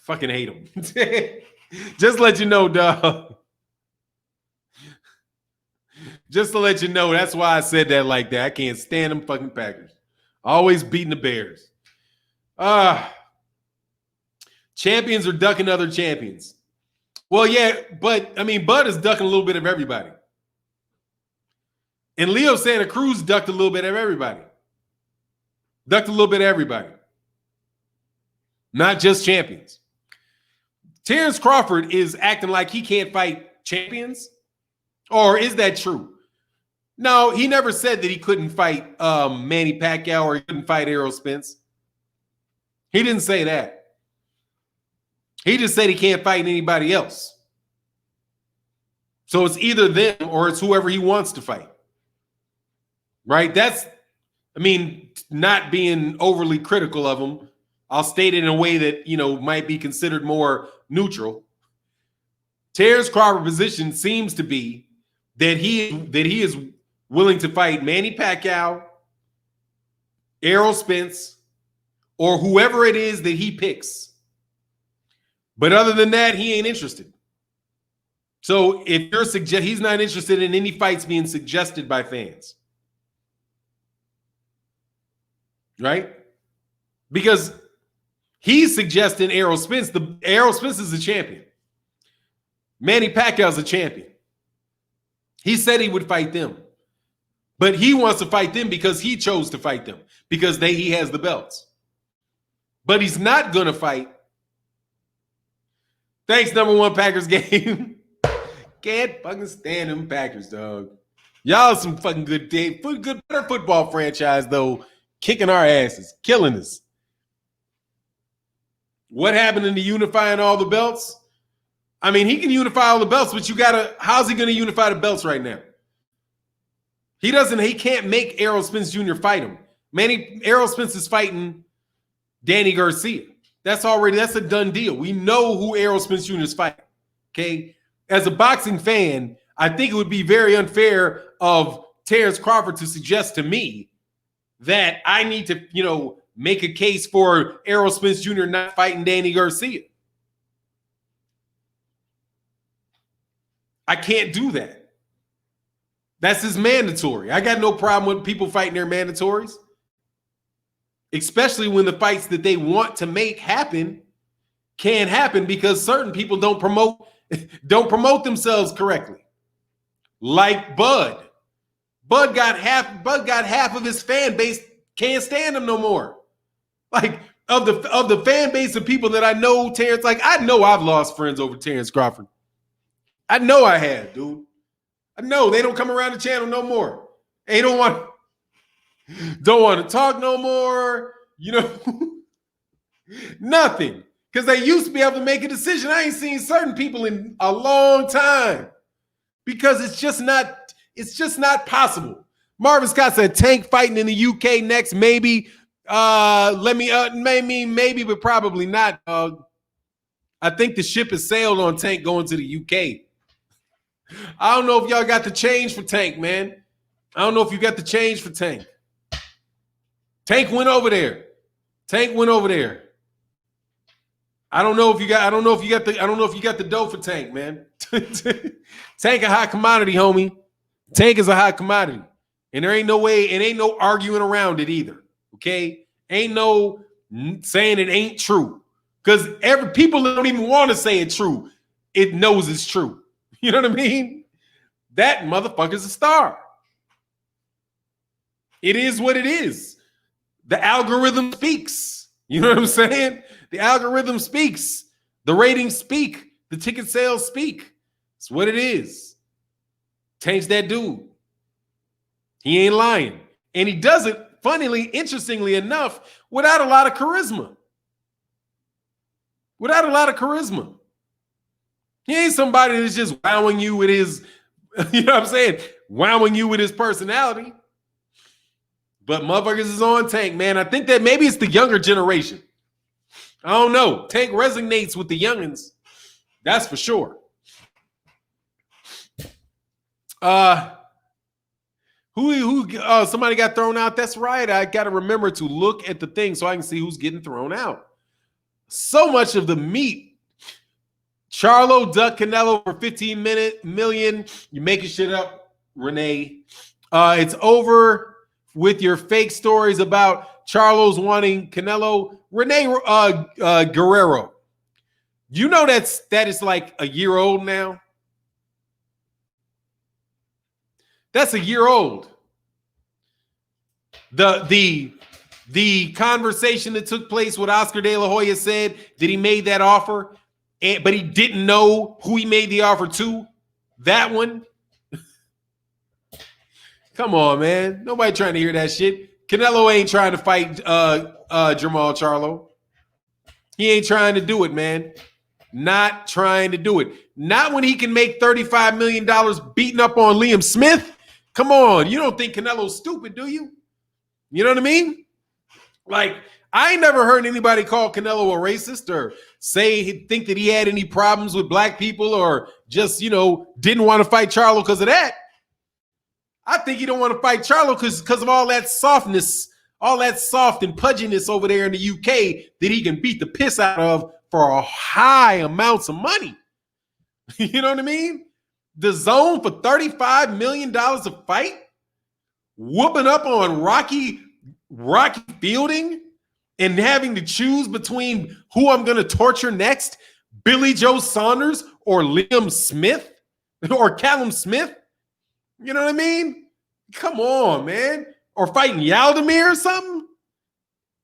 A: Fucking hate them. Just let you know, dog. Just to let you know, that's why I said that like that. I can't stand them fucking Packers. Always beating the Bears. Champions are ducking other champions. Well, yeah, but I mean, Bud is ducking a little bit of everybody. And Leo Santa Cruz ducked a little bit of everybody. Ducked a little bit of everybody. Not just champions. Terence Crawford is acting like he can't fight champions. Or is that true? No, he never said that he couldn't fight Manny Pacquiao or he couldn't fight Errol Spence. He didn't say that. He just said he can't fight anybody else. So it's either them or it's whoever he wants to fight. Right? That's, I mean, not being overly critical of him. I'll state it in a way that, you know, might be considered more neutral. Terence Crawford's position seems to be that he is willing to fight Manny Pacquiao, Errol Spence, or whoever it is that he picks. But other than that, he ain't interested. So if you're he's not interested in any fights being suggested by fans. Right? Because he's suggesting Errol Spence. Errol Spence is a champion. Manny Pacquiao's a champion. He said he would fight them. But he wants to fight them because he chose to fight them. Because he has the belts. But he's not going to fight. Thanks, number one Packers game. Can't fucking stand them Packers, dog. Y'all some fucking good day. Better football franchise, though. Kicking our asses. Killing us. What happened in the unifying all the belts? I mean, he can unify all the belts, but how's he going to unify the belts right now? He can't make Errol Spence Jr. fight him. Errol Spence is fighting Danny Garcia. That's a done deal. We know who Errol Spence Jr. is fighting. Okay. As a boxing fan, I think it would be very unfair of Terence Crawford to suggest to me that I need to, you know, make a case for Errol Spence Jr. not fighting Danny Garcia. I can't do that. That's his mandatory. I got no problem with people fighting their mandatories. Especially when the fights that they want to make happen can't happen because certain people don't promote themselves correctly. Like Bud. Bud got half of his fan base can't stand him no more. Like of the fan base of people that I know, Terence, like I know I've lost friends over Terence Crawford. I know I have, dude. I know they don't come around the channel no more. They don't want to talk no more, you know. Nothing. Because they used to be able to make a decision. I ain't seen certain people in a long time. Because it's just not possible. Marvin Scott said Tank fighting in the UK next, maybe. Maybe, but probably not. I think the ship has sailed on Tank going to the UK. I don't know if y'all got the change for Tank, man. I don't know if you got the change for Tank. Tank went over there. I don't know if you got the dough for Tank, man. Tank a hot commodity, homie. Tank is a hot commodity. And there ain't no way, and ain't no arguing around it either. Okay? Ain't no saying it ain't true. Because people don't even want to say it's true. It knows it's true. You know what I mean? That motherfucker's a star. It is what it is. The algorithm speaks. You know what I'm saying? The algorithm speaks. The ratings speak. The ticket sales speak. It's what it is. Tank's that dude. He ain't lying. And he does it, funnily, interestingly enough, without a lot of charisma. He ain't somebody that's just wowing you with his, you know what I'm saying? Wowing you with his personality. But motherfuckers is on Tank, man. I think that maybe it's the younger generation. I don't know. Tank resonates with the youngins. That's for sure. Somebody got thrown out. That's right. I got to remember to look at the thing so I can see who's getting thrown out. So much of the meat. Charlo duck Canelo for $15 million. You're making shit up, Renee. It's over with your fake stories about Charlo's wanting Canelo. Renee Guerrero. You know that is like a year old now? That's a year old. the conversation that took place with Oscar De La Hoya said that he made that offer, but he didn't know who he made the offer to. That one. Come on, man. Nobody trying to hear that shit. Canelo ain't trying to fight Jermell Charlo. He ain't trying to do it, man. Not trying to do it. Not when he can make $35 million beating up on Liam Smith. Come on. You don't think Canelo's stupid, do you? You know what I mean? Like, I ain't never heard anybody call Canelo a racist or think that he had any problems with black people or just, didn't want to fight Charlo because of that. I think he don't want to fight Charlo because of all that softness, all that soft and pudginess over there in the UK that he can beat the piss out of for a high amounts of money. You know what I mean? The Zone for $35 million a fight? Whooping up on Rocky Fielding and having to choose between who I'm going to torture next, Billy Joe Saunders or Liam Smith or Callum Smith? You know what I mean? Come on, man. Or fighting Yaldemir or something?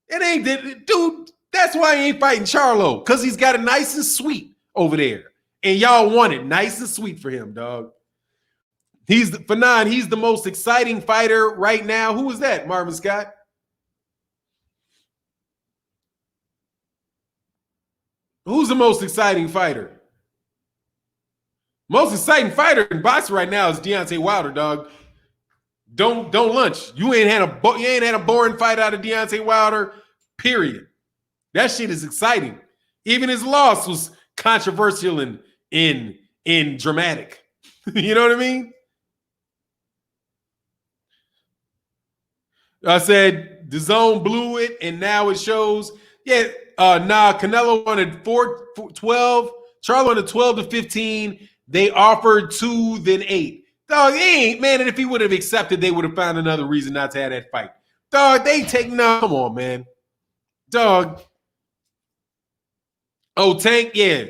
A: It ain't that, dude. That's why he ain't fighting Charlo, because he's got it nice and sweet over there. And y'all want it nice and sweet for him, dog. Fannon, he's the most exciting fighter right now. Who was that, Marvin Scott? Who's the most exciting fighter? Most exciting fighter in boxing right now is Deontay Wilder, dog. Don't lunch. You ain't had a boring fight out of Deontay Wilder, period. That shit is exciting. Even his loss was controversial and dramatic. You know what I mean? I said the Zone blew it, and now it shows. Yeah, Canelo wanted 12. Charlo wanted 12 to 15. They offered 2, then 8. Dog, he ain't, man. And if he would have accepted, they would have found another reason not to have that fight. Dog, come on, man. Dog. Oh, Tank, yeah.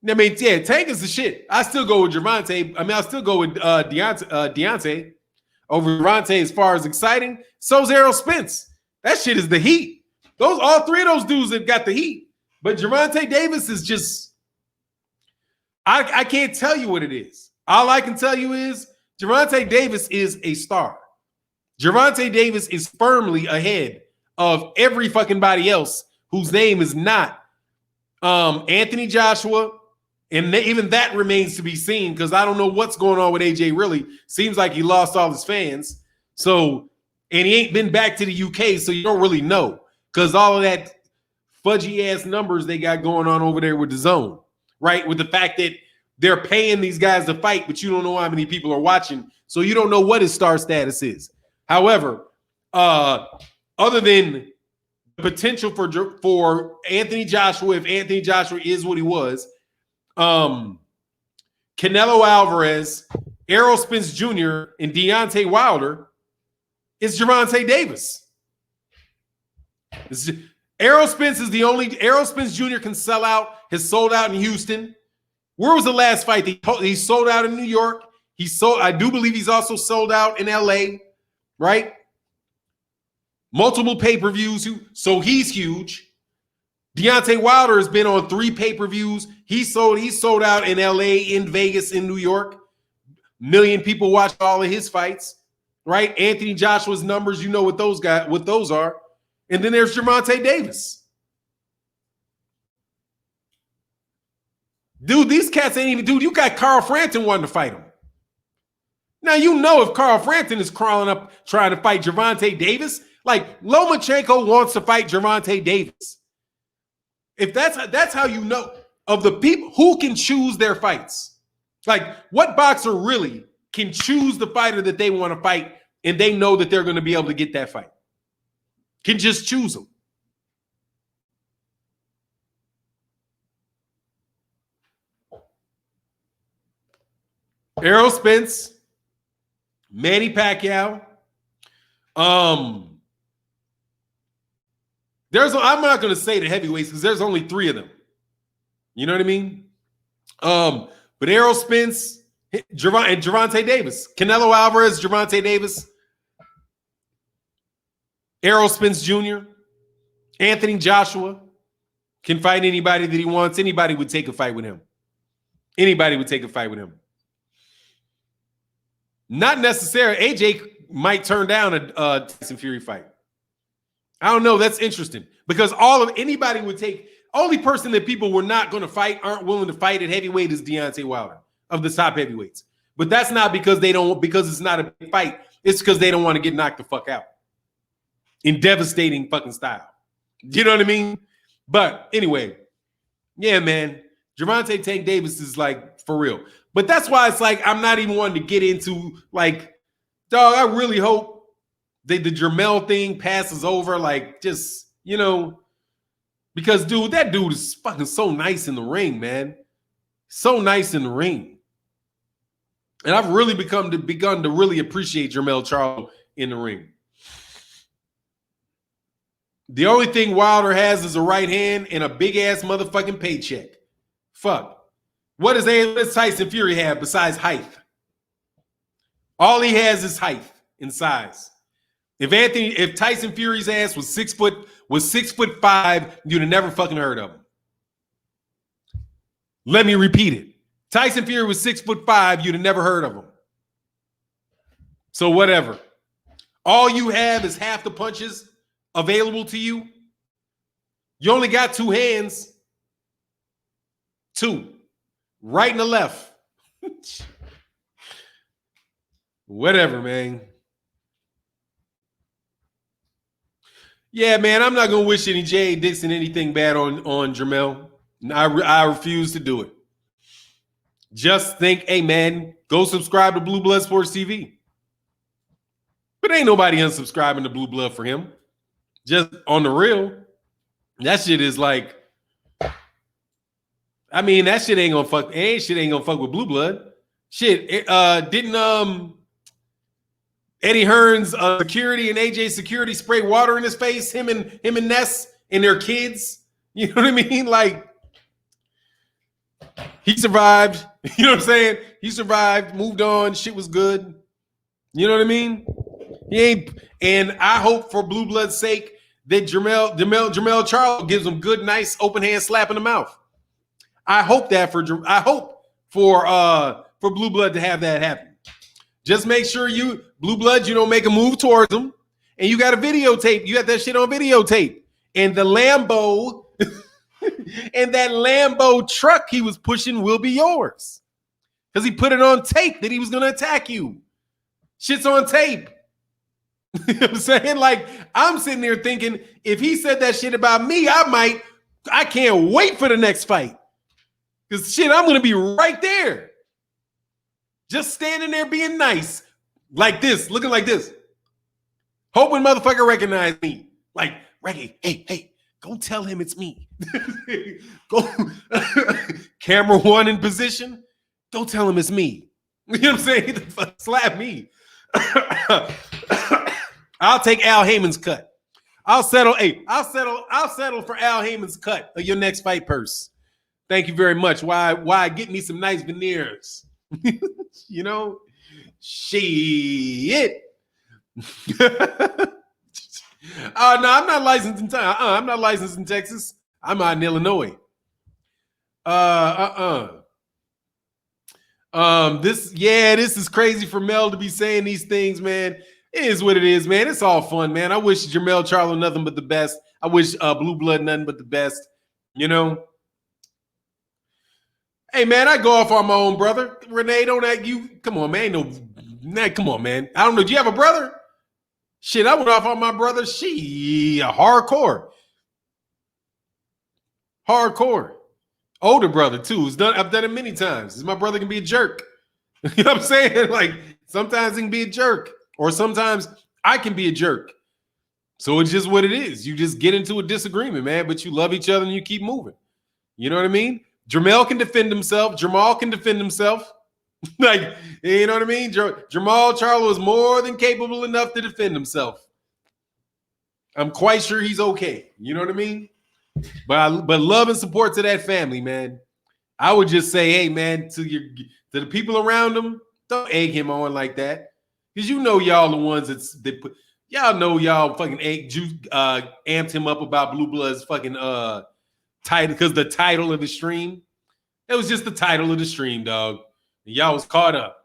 A: I mean, yeah, Tank is the shit. I still go with Gervonta. I mean, I still go with Deontay over Gervonta as far as exciting. So's Errol Spence. That shit is the heat. All three of those dudes have got the heat. But Gervonta Davis is just, I can't tell you what it is. All I can tell you is Gervonta Davis is a star. Gervonta Davis is firmly ahead of every fucking body else whose name is not Anthony Joshua. And even that remains to be seen because I don't know what's going on with AJ really. Seems like he lost all his fans. So, and he ain't been back to the UK, so you don't really know because all of that fudgy ass numbers they got going on over there with the Zone, right? With the fact that they're paying these guys to fight, but you don't know how many people are watching, so you don't know what his star status is. However, other than the potential for Anthony Joshua, if Anthony Joshua is what he was, Canelo Alvarez, Errol Spence Jr., and Deontay Wilder, it's Gervonta Davis. Errol Spence is the only. Errol Spence Jr. can sell out. Has sold out in Houston. Where was the last fight? He sold out in New York. I do believe he's also sold out in LA, right? Multiple pay-per-views. So he's huge. Deontay Wilder has been on 3 pay-per-views. He sold out in LA, in Vegas, in New York. Million people watch all of his fights, right? Anthony Joshua's numbers, you know what those are. And then there's Gervonta Davis. Dude, these cats ain't even, dude, you got Carl Frampton wanting to fight him. Now, you know if Carl Frampton is crawling up trying to fight Gervonta Davis, like Lomachenko wants to fight Gervonta Davis. If that's how you know of the people who can choose their fights. Like, what boxer really can choose the fighter that they want to fight and they know that they're going to be able to get that fight? Can just choose them. Errol Spence, Manny Pacquiao. I'm not going to say the heavyweights because there's only 3 of them. You know what I mean? But Errol Spence, and Gervonta Davis, Canelo Alvarez, Gervonta Davis. Errol Spence Jr., Anthony Joshua can fight anybody that he wants. Anybody would take a fight with him. Anybody would take a fight with him. Not necessarily. AJ might turn down a Tyson Fury fight. I don't know. That's interesting because anybody would take. Only person that people were not going to fight, aren't willing to fight at heavyweight is Deontay Wilder of the top heavyweights. But that's not because because it's not a big fight. It's because they don't want to get knocked the fuck out in devastating fucking style. You know what I mean? But anyway, yeah, man. Gervonta Tank Davis is like for real. But that's why it's like I'm not even wanting to get into like, dog, I really hope the Jermell thing passes over. Like, just, you know, because, dude, that dude is fucking so nice in the ring, man. So nice in the ring. And I've really begun to really appreciate Jermell Charlo in the ring. The only thing Wilder has is a right hand and a big-ass motherfucking paycheck. Fuck. What does Tyson Fury have besides height? All he has is height and size. If Tyson Fury's ass was 6'5", you'd have never fucking heard of him. Let me repeat it. Tyson Fury was 6'5", you'd have never heard of him. So whatever. All you have is half the punches available to you. You only got two hands. Two. Right and the left. Whatever, man. Yeah, man, I'm not going to wish any Jay Dixon anything bad on Jermell. I refuse to do it. Just think, hey, man, go subscribe to Blue Blood Sports TV. But ain't nobody unsubscribing to Blue Blood for him. Just on the real. That shit is like, I mean, that shit ain't gonna fuck. Shit ain't gonna fuck with Blue Blood. Shit, didn't Eddie Hearn's security and AJ security spray water in his face? Him and Ness and their kids. You know what I mean? Like, he survived. You know what I'm saying? He survived, moved on. Shit was good. You know what I mean? He ain't. And I hope for Blue Blood's sake that Jermell Charlo gives him good, nice, open hand slap in the mouth. I hope for Blue Blood to have that happen. Just make sure Blue Blood, you don't make a move towards him, and you got a videotape. You got that shit on videotape, and the Lambo and that Lambo truck he was pushing will be yours because he put it on tape that he was going to attack you. Shit's on tape. You know what I'm saying? Like, I'm sitting there thinking, if he said that shit about me, I can't wait for the next fight. Because shit, I'm going to be right there. Just standing there being nice. Like this, looking like this. Hoping motherfucker recognize me. Like, Reggie, hey, go tell him it's me. Go. Camera one in position. Go tell him it's me. You know what I'm saying? Slap me. I'll take Al Heyman's cut. I'll settle for Al Heyman's cut of your next fight purse. Thank you very much. Why get me some nice veneers? You know? Shit. No, I'm not licensed in time. I'm not licensed in Texas. I'm out in Illinois. This is crazy for Mel to be saying these things, man. It is what it is, man. It's all fun, man. I wish Jermell Charlo nothing but the best. I wish Blue Blood nothing but the best. You know? Hey, man, I go off on my own brother. Renee, don't act you. Come on, man. Come on, man. I don't know. Do you have a brother? Shit, I went off on my brother. Hardcore. Older brother, too. I've done it many times. My brother can be a jerk. You know what I'm saying? Like, sometimes he can be a jerk. Or sometimes I can be a jerk. So it's just what it is. You just get into a disagreement, man. But you love each other and you keep moving. You know what I mean? Jermell can defend himself. Jamal can defend himself. Like, you know what I mean? Jermell Charlo is more than capable enough to defend himself. I'm quite sure he's okay. You know what I mean? But love and support to that family, man. I would just say, hey, man, to the people around him, don't egg him on like that. Because you know y'all the ones that put Y'all know y'all fucking amped him up about Blue Blood's fucking title because the title of the stream. It was just the title of the stream, dog. And y'all was caught up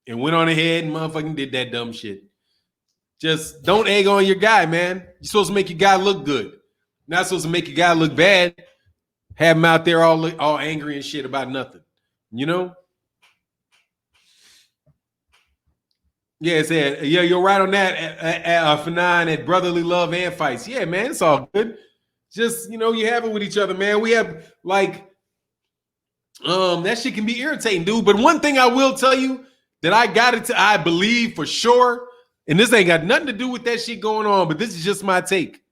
A: and went on ahead and motherfucking did that dumb shit. Just don't egg on your guy, man. You're supposed to make your guy look good. Not supposed to make your guy look bad. Have him out there all angry and shit about nothing. You know? Yeah, it said, yeah, you're right on that, Fannon, at brotherly love and fights. Yeah, man, it's all good. Just, you know, you have it with each other, man. We have, like, that shit can be irritating, dude. But one thing I will tell you that I believe for sure, and this ain't got nothing to do with that shit going on, but this is just my take.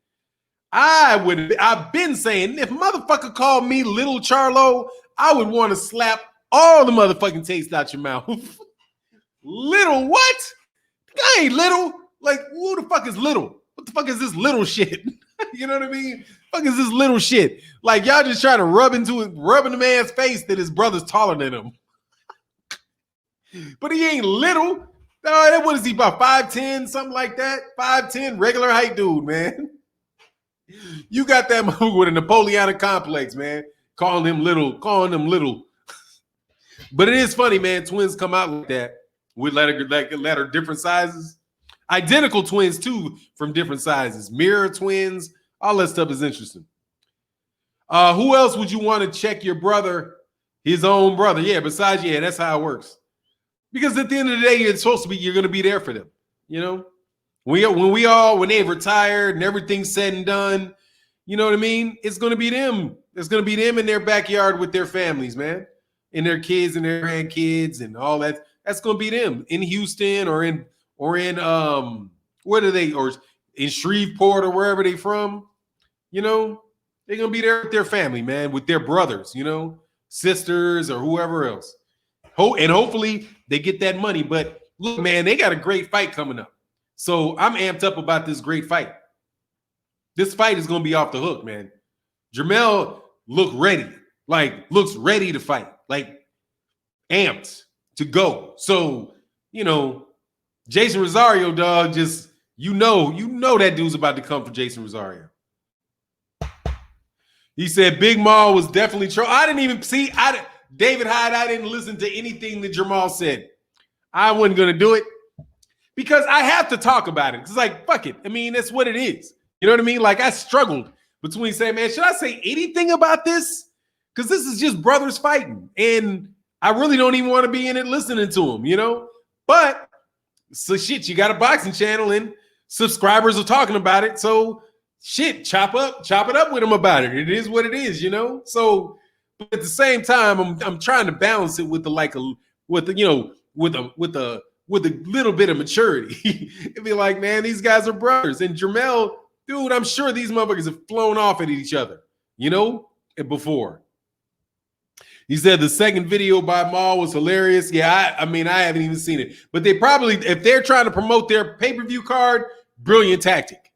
A: I've been saying, if motherfucker called me Little Charlo, I would want to slap all the motherfucking taste out your mouth. Little what? I ain't little. Like, who the fuck is little? What the fuck is this little shit? You know what I mean? Fuck is this little shit? Like, y'all just trying to rubbing the man's face that his brother's taller than him. But he ain't little. What is he, about 5'10", something like that? 5'10", regular height dude, man. You got that motherfucker with a Napoleonic complex, man. Calling them little. But it is funny, man. Twins come out like that with letter different sizes. Identical twins, too, from different sizes. Mirror twins. All that stuff is interesting. Who else would you want to check your brother, his own brother? Yeah, besides, yeah, that's how it works. Because at the end of the day, it's supposed to be, you're going to be there for them. You know? When they've retired and everything's said and done, you know what I mean? It's going to be them. It's going to be them in their backyard with their families, man. And their kids and their grandkids and all that. That's going to be them in Houston or in where do they, or in Shreveport or wherever they from. You know, they're going to be there with their family, man, with their brothers, you know, sisters or whoever else. And hopefully they get that money. But look, man, they got a great fight coming up. So I'm amped up about this great fight. This fight is going to be off the hook, man. Jermell looks ready to fight, like amped to go. So, you know, Jason Rosario, dog, just, you know that dude's about to come for Jason Rosario. He said Big Maul was definitely true. I didn't even see, David Hyde, I didn't listen to anything that Jermell said. I wasn't going to do it. Because I have to talk about it. It's like, fuck it. I mean, that's what it is. You know what I mean? Like, I struggled between saying, man, should I say anything about this? Because this is just brothers fighting. And I really don't even want to be in it listening to them, you know? But, so shit, you got a boxing channel and subscribers are talking about it. So, shit, chop it up with them about it. It is what it is, you know? So, but at the same time, I'm trying to balance it with a little bit of maturity. It'd be like, man, these guys are brothers. And Jermell, dude, I'm sure these motherfuckers have flown off at each other, you know, before. He said the second video by Maul was hilarious. Yeah, I mean, I haven't even seen it. But they probably, if they're trying to promote their pay-per-view card, brilliant tactic.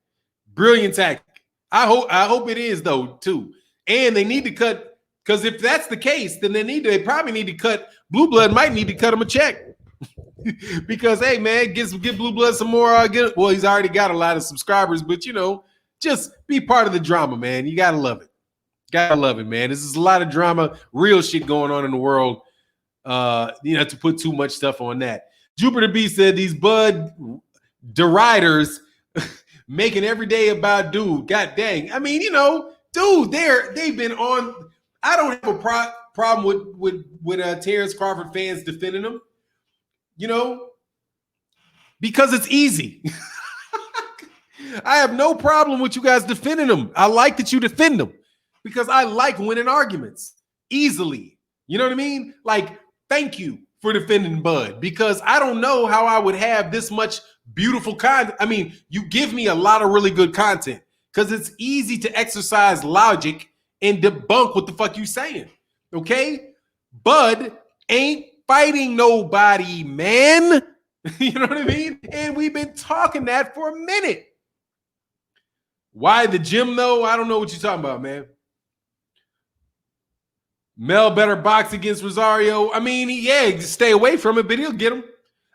A: Brilliant tactic. I hope it is, though, too. And they need to cut, because if that's the case, then they probably need to cut, Blue Blood might need to cut him a check. Because, hey, man, give Blue Blood some more. Well, he's already got a lot of subscribers, but, you know, just be part of the drama, man. You got to love it. Got to love it, man. This is a lot of drama, real shit going on in the world. You know, to put too much stuff on that. Jupiter B said these Bud deriders making every day about dude. God dang. I mean, you know, dude, they've been on. I don't have a problem with Terence Crawford fans defending them. You know, because it's easy. I have no problem with you guys defending them. I like that you defend them because I like winning arguments easily. You know what I mean? Like, thank you for defending Bud because I don't know how I would have this much beautiful content. I mean, you give me a lot of really good content because it's easy to exercise logic and debunk what the fuck you saying. Okay? Bud ain't fighting nobody, man. You know what I mean? And we've been talking that for a minute. Why the gym, though? I don't know what you're talking about, man. Mel better box against Rosario. I mean, yeah, just stay away from it, but he'll get him.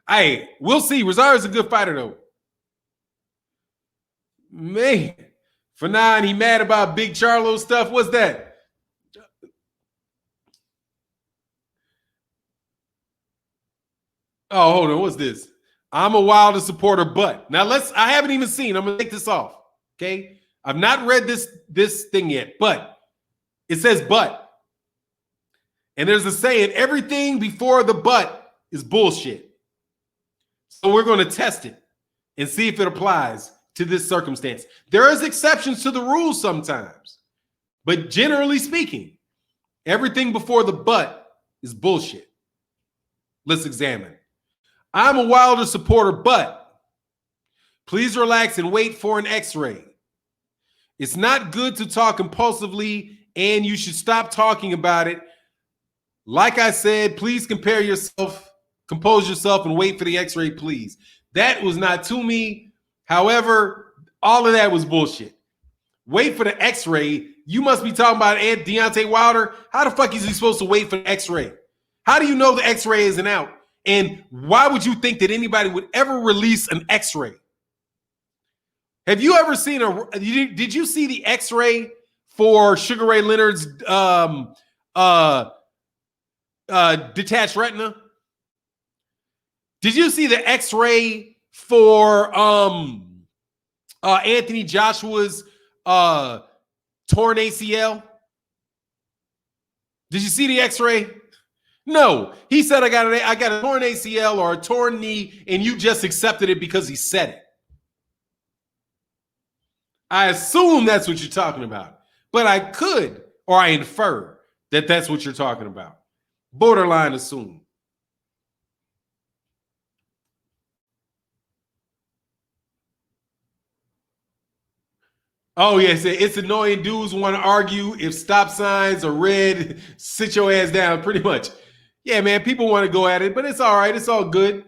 A: Hey, we'll see. Rosario's a good fighter, though. Man, Fannon, he mad about Big Charlo stuff. What's that? Oh, hold on. What's this? I'm a Wilder supporter, but now I haven't even seen. I'm gonna take this off. Okay. I've not read this thing yet, but it says but. And there's a saying, everything before the but is bullshit. So we're going to test it and see if it applies to this circumstance. There is exceptions to the rules sometimes, but generally speaking, everything before the but is bullshit. Let's examine. I'm a Wilder supporter, but please relax and wait for an x-ray. It's not good to talk impulsively, and you should stop talking about it. Like I said, please compose yourself, and wait for the x-ray, please. That was not to me. However, all of that was bullshit. Wait for the x-ray. You must be talking about Deontay Wilder. How the fuck is he supposed to wait for the x-ray? How do you know the x-ray isn't out? And why would you think that anybody would ever release an x-ray? Have you ever seen did you see the x-ray for Sugar Ray Leonard's detached retina? Did you see the x-ray for Anthony Joshua's torn ACL? Did you see the x-ray? No. He said, I got a torn ACL or a torn knee, and you just accepted it because he said it. I assume that's what you're talking about, but I could, or I infer that that's what you're talking about. Borderline assume. Oh, yes. It's annoying. Dudes want to argue. If stop signs are red, sit your ass down, pretty much. Yeah, man, people want to go at it, but it's all right. It's all good.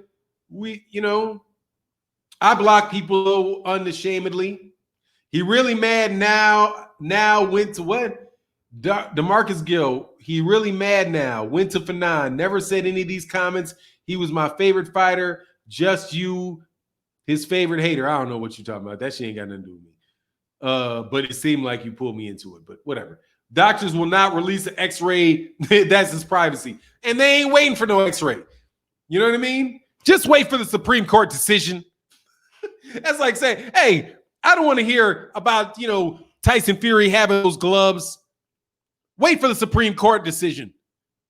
A: I block people unashamedly. He really mad now. Now went to what? DeMarcus Gill. He really mad now. Went to Fannon. Never said any of these comments. He was my favorite fighter. Just you, his favorite hater. I don't know what you're talking about. That shit ain't got nothing to do with me. But it seemed like you pulled me into it. But whatever. Doctors will not release an x-ray. That's his privacy. And they ain't waiting for no x-ray. You know what I mean? Just wait for the Supreme Court decision. That's like saying, hey, I don't want to hear about, Tyson Fury having those gloves. Wait for the Supreme Court decision.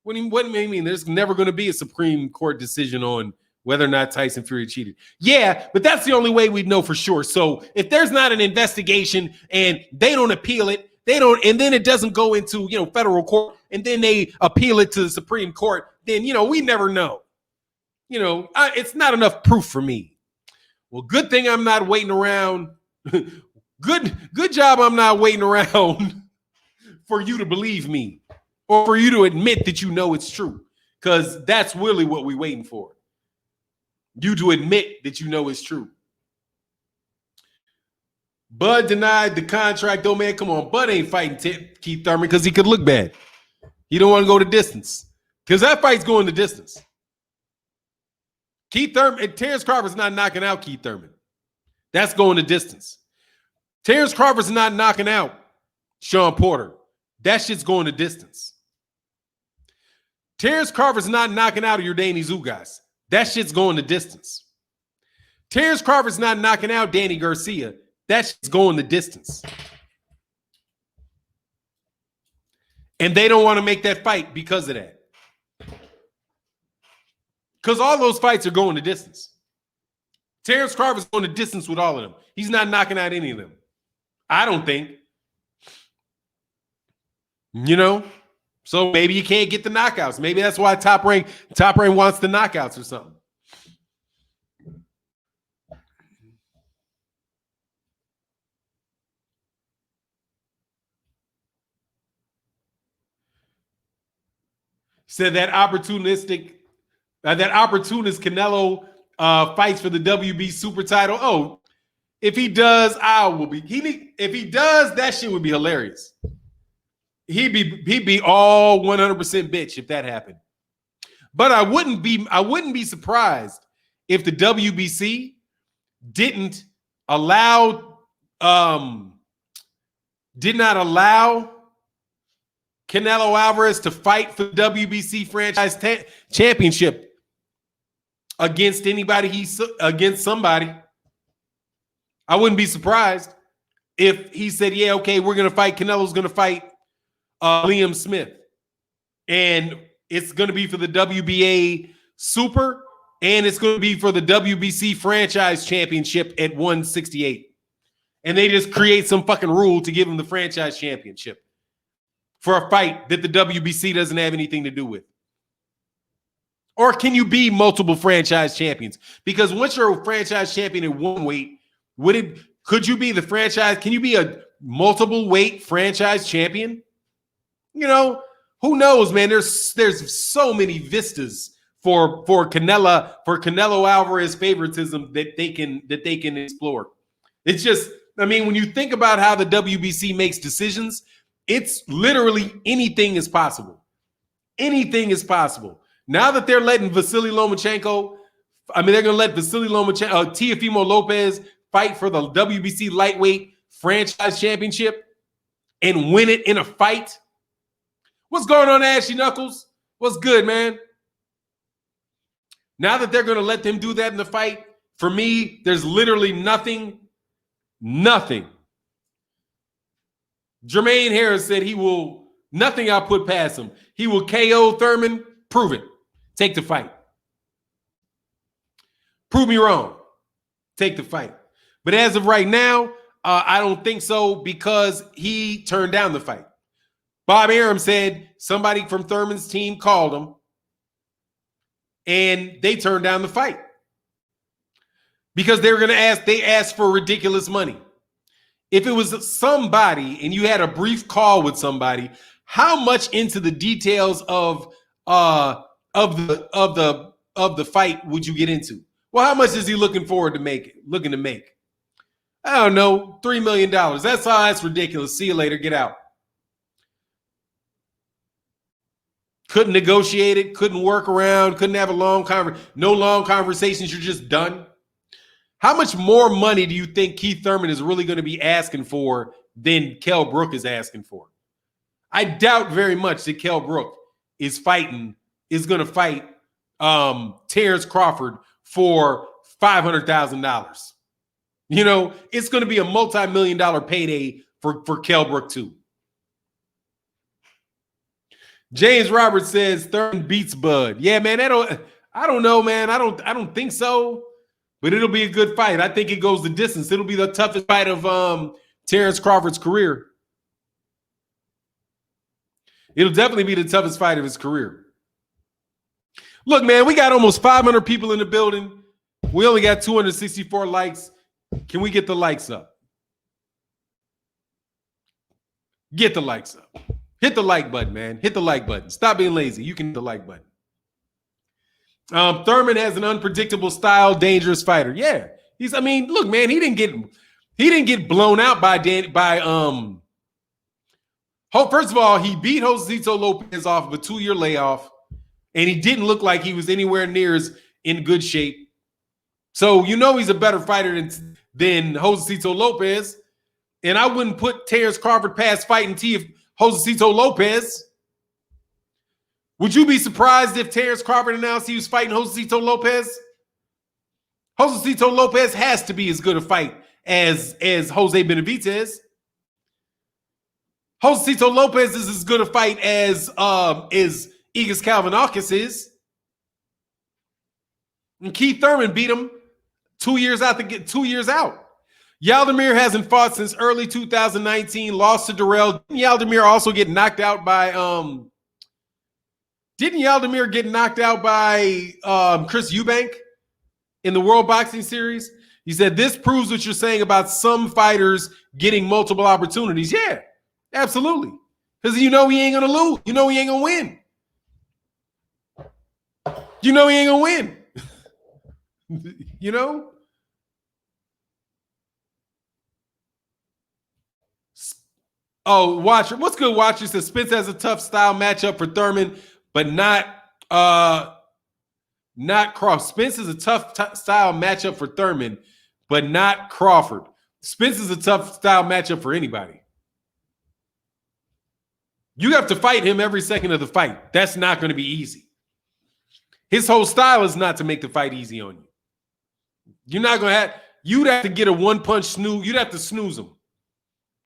A: What do you mean? There's never going to be a Supreme Court decision on whether or not Tyson Fury cheated. Yeah, but that's the only way we know for sure. So if there's not an investigation and they don't appeal it, and then it doesn't go into, federal court, and then they appeal it to the Supreme Court, then, we never know. It's not enough proof for me. Well, good thing I'm not waiting around. Good job I'm not waiting around for you to believe me or for you to admit that you know it's true, because that's really what we're waiting for. You to admit that you know it's true. Bud denied the contract. Oh, man, come on. Bud ain't fighting Keith Thurman because he could look bad. He don't want to go the distance because that fight's going the distance. Keith Thurman and Terence Crawford's not knocking out Keith Thurman. That's going the distance. Terence Crawford's not knocking out Sean Porter. That shit's going the distance. Terence Crawford's not knocking out Yordenis Ugas. That shit's going the distance. Terence Crawford's not knocking out Danny Garcia. That shit's going the distance. And they don't want to make that fight because of that. Because all those fights are going the distance. Terence Crawford's going the distance with all of them. He's not knocking out any of them. I don't think. So maybe you can't get the knockouts. Maybe that's why Top Rank wants the knockouts or something. Said that opportunist Canelo fights for the WB super title. Oh, if he does, if he does, that shit would be hilarious. He'd be all 100% bitch if that happened. But I wouldn't be surprised if the WBC didn't allow did not allow Canelo Alvarez to fight for the WBC franchise championship against anybody against somebody. I wouldn't be surprised if he said, yeah, okay, we're going to fight. Canelo's going to fight Liam Smith. And it's going to be for the WBA Super, and it's going to be for the WBC franchise championship at 168. And they just create some fucking rule to give him the franchise championship for a fight that the WBC doesn't have anything to do with. Or can you be multiple franchise champions? Because once you're a franchise champion in one weight, could you be the franchise? Can you be a multiple weight franchise champion? You know, who knows, man? There's so many vistas for Canelo Alvarez favoritism that they can explore. It's just, I mean, when you think about how the WBC makes decisions, it's literally anything is possible. Anything is possible. Now that they're letting Vasily Lomachenko, they're going to let Vasily Lomachenko, Teofimo Lopez fight for the WBC lightweight franchise championship and win it in a fight. What's going on, Ashy Knuckles? What's good, man? Now that they're going to let them do that in the fight, for me, there's literally nothing. Jermaine Harris said nothing I'll put past him. He will KO Thurman. Prove it. Take the fight. Prove me wrong. Take the fight. But as of right now, I don't think so because he turned down the fight. Bob Arum said somebody from Thurman's team called him and they turned down the fight because they asked for ridiculous money. If it was somebody and you had a brief call with somebody, how much into the details of the fight would you get into? Well, how much is he looking to make? I don't know, $3 million. That's ridiculous. See you later. Get out. Couldn't negotiate it, couldn't work around, couldn't have no long conversations. You're just done. How much more money do you think Keith Thurman is really going to be asking for than Kell Brook is asking for? I doubt very much that Kell Brook is going to fight Terence Crawford for $500,000. You know, it's going to be a multi-million-dollar payday for Kell Brook too. James Roberts says Thurman beats Bud. Yeah, man, I don't know, man. I don't think so, but it'll be a good fight. I think it goes the distance. It'll be the toughest fight of Terence Crawford's career. It'll definitely be the toughest fight of his career. Look, man, we got almost 500 people in the building. We only got 264 likes. Can we get the likes up? Get the likes up. Hit the like button, man. Hit the like button. Stop being lazy. You can hit the like button. Thurman has an unpredictable style, dangerous fighter. Yeah. Look, man, he didn't get blown out first of all, he beat Josecito Lopez off of a 2-year layoff, and he didn't look like he was anywhere near as in good shape. So you know he's a better fighter than Josecito Lopez. And I wouldn't put Terence Crawford past fighting Josecito Lopez. Would you be surprised if Terence Crawford announced he was fighting Josecito Lopez? Josecito Lopez has to be as good a fight as Jose Benavidez. Josecito Lopez is as good a fight as Igis Kalvanakis is. And Keith Thurman beat him 2 years out. Yaldemir hasn't fought since early 2019, lost to Durrell. Didn't Yaldemir also get knocked out by Chris Eubank in the World Boxing Series? He said, this proves what you're saying about some fighters getting multiple opportunities. Yeah, absolutely. Because you know he ain't going to lose. You know he ain't going to win. You know he ain't going to win. You know? Oh, Watcher. What's good, Watcher? Says Spence has a tough style matchup for Thurman, but not Crawford. Spence is a tough style matchup for Thurman, but not Crawford. Spence is a tough style matchup for anybody. You have to fight him every second of the fight. That's not going to be easy. His whole style is not to make the fight easy on you. You're not going to have, you'd have to get a one-punch snooze. You'd have to snooze him.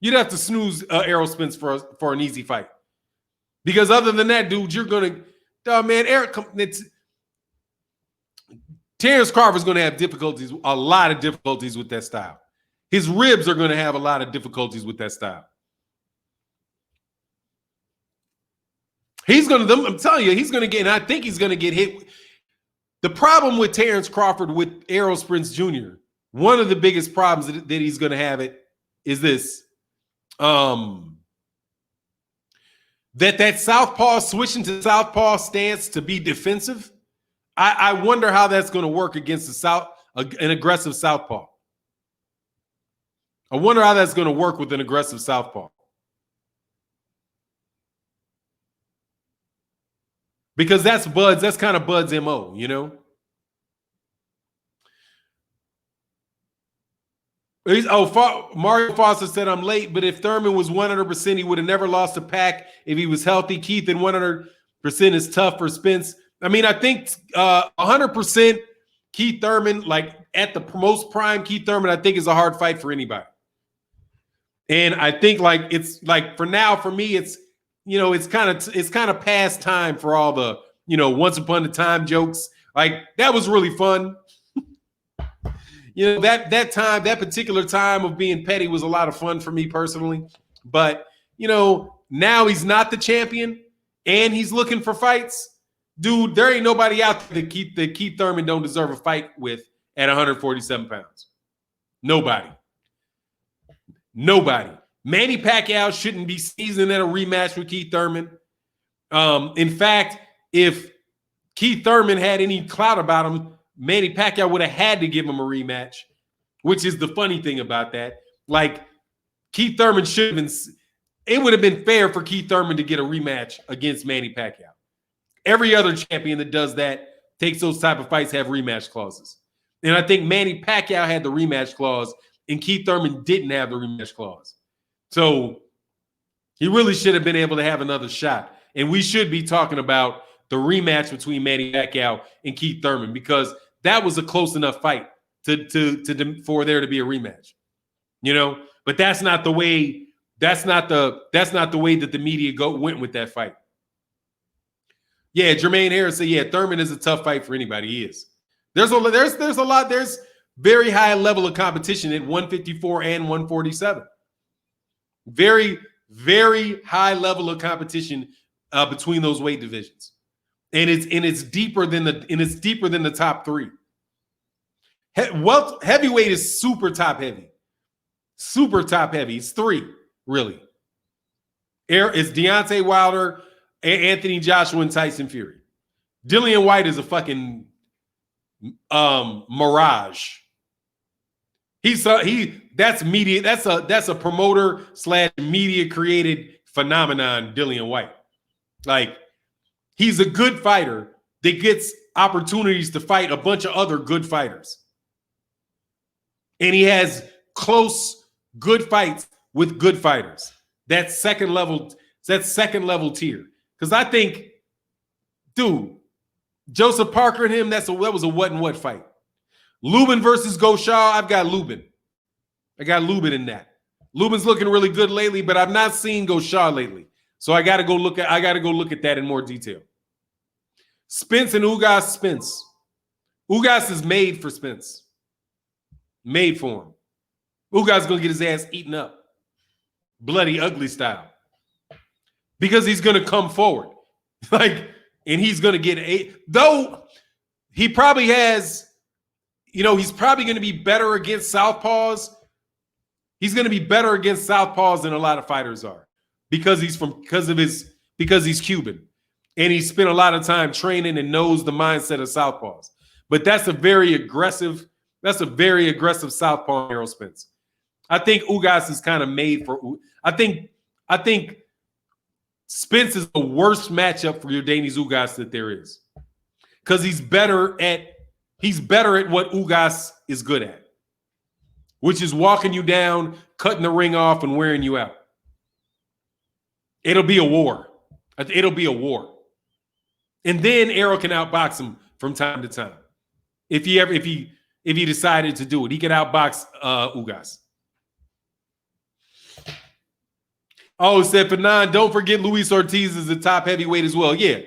A: You'd have to snooze Errol Spence for an easy fight. Because other than that, dude, you're going to, man, Terence Crawford's going to have difficulties, a lot of difficulties with that style. His ribs are going to have a lot of difficulties with that style. He's going to, I'm telling you, he's going to get, and I think he's going to get hit. The problem with Terence Crawford with Errol Spence Jr., one of the biggest problems that he's going to have is this. That southpaw, switching to southpaw stance to be defensive. I wonder how that's going to work against an aggressive southpaw. I wonder how that's going to work with an aggressive southpaw. Because that's kind of Bud's MO, you know? Mario Foster said, I'm late, but if Thurman was 100%, he would have never lost a pack if he was healthy. Keith, and 100% is tough for Spence. I mean, I think 100% Keith Thurman, like at the most prime Keith Thurman, I think is a hard fight for anybody. And I think like it's like for now, for me, it's, you know, it's kind of past time for all the, you know, once upon a time jokes. Like that was really fun. You know, that particular time of being petty was a lot of fun for me personally. But, you know, now he's not the champion and he's looking for fights. Dude, there ain't nobody out there that Keith Thurman don't deserve a fight with at 147 pounds. Nobody. Manny Pacquiao shouldn't be seasoned at a rematch with Keith Thurman. In fact, if Keith Thurman had any clout about him, Manny Pacquiao would have had to give him a rematch, which is the funny thing about that. Like, Keith Thurman should have been – it would have been fair for Keith Thurman to get a rematch against Manny Pacquiao. Every other champion that does that, takes those type of fights, have rematch clauses. And I think Manny Pacquiao had the rematch clause, and Keith Thurman didn't have the rematch clause. So he really should have been able to have another shot. And we should be talking about the rematch between Manny Pacquiao and Keith Thurman, because that was a close enough fight for there to be a rematch, you know. But that's not the way. That's not the way that the media went with that fight. Yeah, Jermaine Harris said, yeah, Thurman is a tough fight for anybody. He is. There's a lot. There's very high level of competition at 154 and 147. Very, very high level of competition between those weight divisions. And it's deeper than the top three. Heavyweight is super top heavy. Super top heavy. It's three, really. It's Deontay Wilder, Anthony Joshua, and Tyson Fury. Dillian White is a fucking mirage. That's media. That's a promoter / media created phenomenon. Dillian White, like. He's a good fighter that gets opportunities to fight a bunch of other good fighters. And he has close, good fights with good fighters. That's second level tier. Because I think, dude, Joseph Parker and him, that was a what and what fight. Lubin versus Goshaw, I've got Lubin. I got Lubin in that. Lubin's looking really good lately, but I've not seen Goshaw lately. So I got to go look at that in more detail. Spence and Ugas. Spence. Ugas is made for Spence. Made for him. Ugas is going to get his ass eaten up. Bloody, ugly style. Because he's going to come forward. And he's going to get though he probably has, you know, he's probably going to be better against southpaws. He's going to be better against southpaws than a lot of fighters are. Because he's Cuban. And he spent a lot of time training and knows the mindset of southpaws. But that's a very aggressive southpaw Errol Spence. I think Ugas is kind of made for. I think Spence is the worst matchup for Yordenis Ugas that there is. Because he's better at what Ugas is good at. which is walking you down, cutting the ring off, and wearing you out. It'll be a war. It'll be a war. And then Errol can outbox him from time to time. If he decided to do it, he could outbox Ugas. Oh, said Fannon, don't forget Luis Ortiz is the top heavyweight as well. Yeah.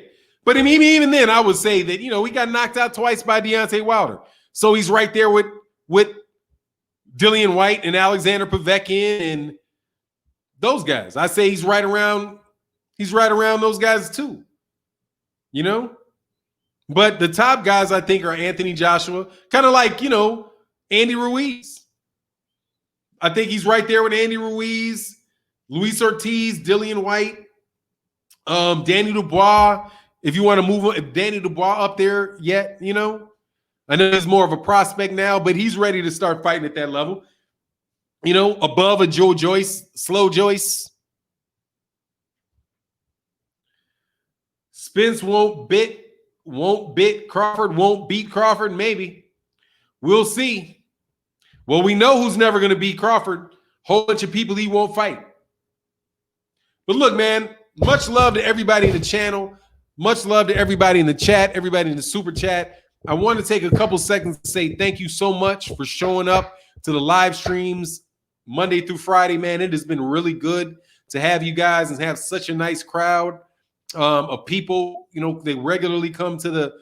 A: But I mean, even then, I would say that, he got knocked out twice by Deontay Wilder. So he's right there with Dillian White and Alexander Povetkin and those guys. I say he's right around those guys too. But the top guys I think are Anthony Joshua, kind of like, Andy Ruiz. I think he's right there with Andy Ruiz, Luis Ortiz, Dillian White, Danny Dubois. If you want to move if Danny Dubois up there yet, I know he's more of a prospect now, but he's ready to start fighting at that level. Above a Joe Joyce, Slow Joyce. Spence won't bit Crawford, won't beat Crawford, maybe. We'll see. Well, we know who's never going to beat Crawford. Whole bunch of people he won't fight. But look, man, much love to everybody in the channel. Much love to everybody in the chat, everybody in the super chat. I want to take a couple seconds to say thank you so much for showing up to the live streams Monday through Friday, man. It has been really good to have you guys and have such a nice crowd of people. They regularly come to the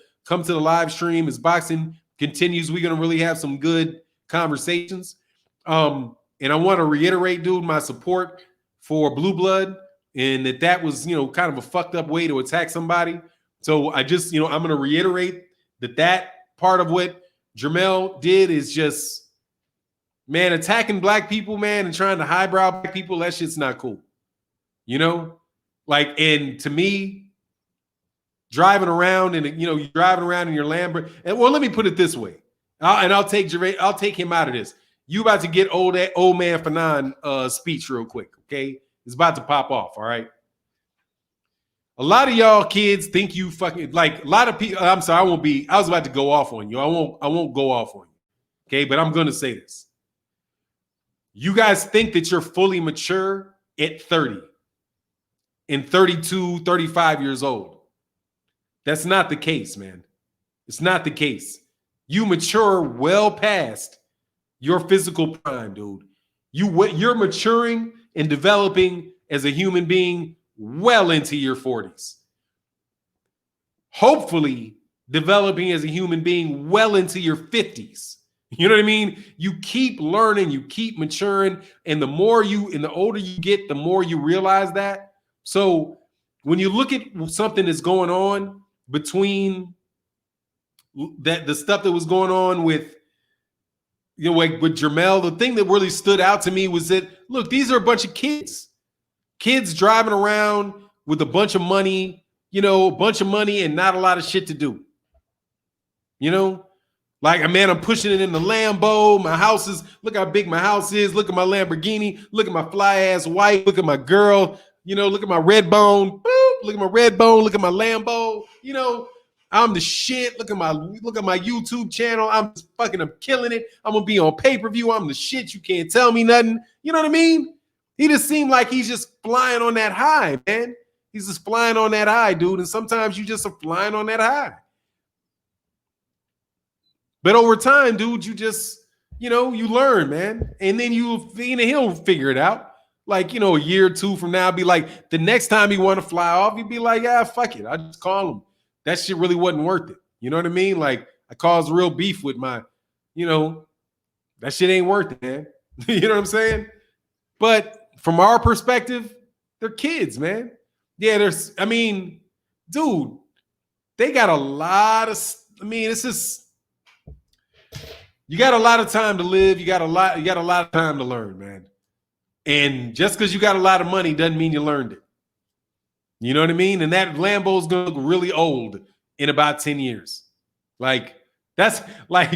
A: live stream. As boxing continues, we're going to really have some good conversations. And I want to reiterate, dude, my support for Blue Blood, and that was, kind of a fucked up way to attack somebody. So I just, I'm going to reiterate that part of what Jermell did is just, man, attacking black people, man, and trying to highbrow black people, that shit's not cool. And to me, driving around and, you're driving around in your Lamborghini. And well, let me put it this way. I'll take him out of this. You about to get old man Fannon speech real quick, okay? It's about to pop off, all right? A lot of y'all kids think you fucking, like, a lot of people, I'm sorry, I was about to go off on you. I won't go off on you, okay? But I'm going to say this. You guys think that you're fully mature at 30 and 32, 35 years old. That's not the case, man. It's not the case. You mature well past your physical prime, dude. You're maturing and developing as a human being well into your 40s. Hopefully, developing as a human being well into your 50s. You know what I mean? You keep learning, you keep maturing, and the older you get, the more you realize that. So when you look at something that's going on between the stuff that was going on with, like with Jermell, the thing that really stood out to me was that, look, these are a bunch of kids driving around with a bunch of money, and not a lot of shit to do. Like, man, I'm pushing it in the Lambo. My house is, look how big my house is. Look at my Lamborghini. Look at my fly ass wife. Look at my girl. Look at my red bone. Boop. Look at my red bone. Look at my Lambo. I'm the shit. Look at my YouTube channel. I'm killing it. I'm gonna be on pay-per-view. I'm the shit. You can't tell me nothing. You know what I mean? He just seemed like he's just flying on that high, man. He's just flying on that high, dude. And sometimes you just are flying on that high. But over time, dude, you just, you learn, man. And then he'll figure it out. Like, a year or two from now, be like, the next time he want to fly off, he'd be like, yeah, fuck it. I just call him. That shit really wasn't worth it. You know what I mean? Like, I caused real beef with my, that shit ain't worth it, man. You know what I'm saying? But from our perspective, they're kids, man. Yeah, dude, they got a lot of, it's just, you got a lot of time to live. You got a lot of time to learn, man. And just because you got a lot of money doesn't mean you learned it. You know what I mean? And that Lambo's gonna look really old in about 10 years. Like, that's like,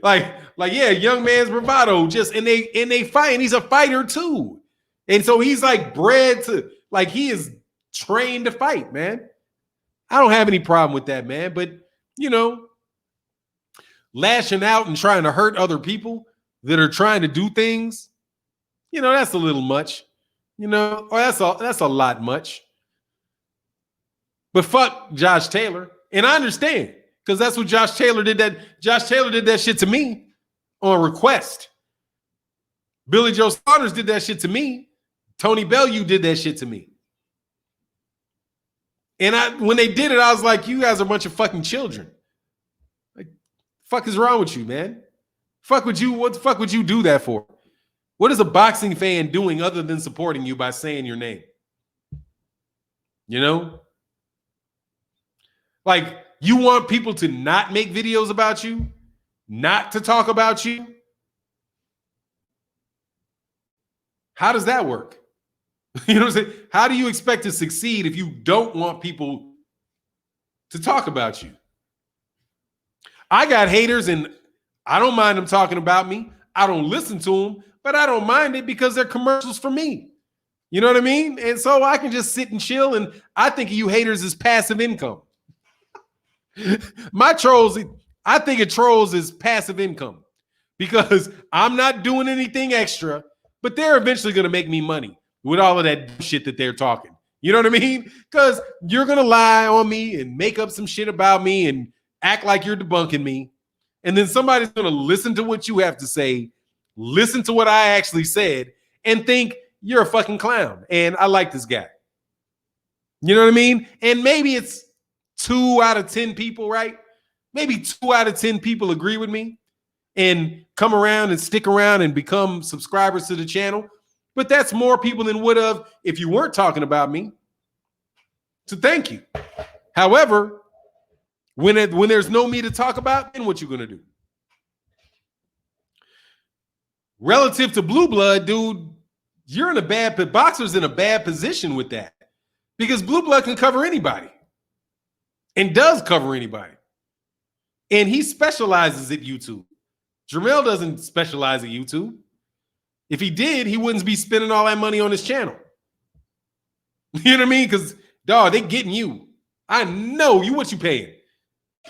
A: yeah, young man's bravado. And they fight, and he's a fighter too. And so he's like bred to, like, he is trained to fight, man. I don't have any problem with that, man. But lashing out and trying to hurt other people, that are trying to do things, that's a little much, or that's a lot much. But fuck Josh Taylor. And I understand, because that's what Josh Taylor did that shit to me on request. Billy Joe Saunders did that shit to me. Tony Bellew did that shit to me. And when they did it, I was like, you guys are a bunch of fucking children. Like, fuck is wrong with you, man? What the fuck would you do that for? What is a boxing fan doing other than supporting you by saying your name? Like, you want people to not make videos about you, not to talk about you? How does that work? You know what I'm saying? How do you expect to succeed if you don't want people to talk about you? I got haters and I don't mind them talking about me. I don't listen to them, but I don't mind it because they're commercials for me. You know what I mean? And so I can just sit and chill, and I think of you haters as passive income. My trolls, I think of trolls as passive income because I'm not doing anything extra, but they're eventually going to make me money with all of that shit that they're talking. You know what I mean? Because you're going to lie on me and make up some shit about me and act like you're debunking me. And then somebody's going to listen to what you have to say, listen to what I actually said, and think you're a fucking clown. And I like this guy. You know what I mean? And maybe it's 2 out of 10 people, right? Maybe 2 out of 10 people agree with me and come around and stick around and become subscribers to the channel. But that's more people than would have if you weren't talking about me. So thank you. However, when there's no me to talk about, then what you going to do? Relative to Blue Blood, dude, boxer's in a bad position with that. Because Blue Blood can cover anybody. And does cover anybody. And he specializes at YouTube. Jermell doesn't specialize at YouTube. If he did, he wouldn't be spending all that money on his channel. You know what I mean? Because, dog, they getting you. I know you. What you paying?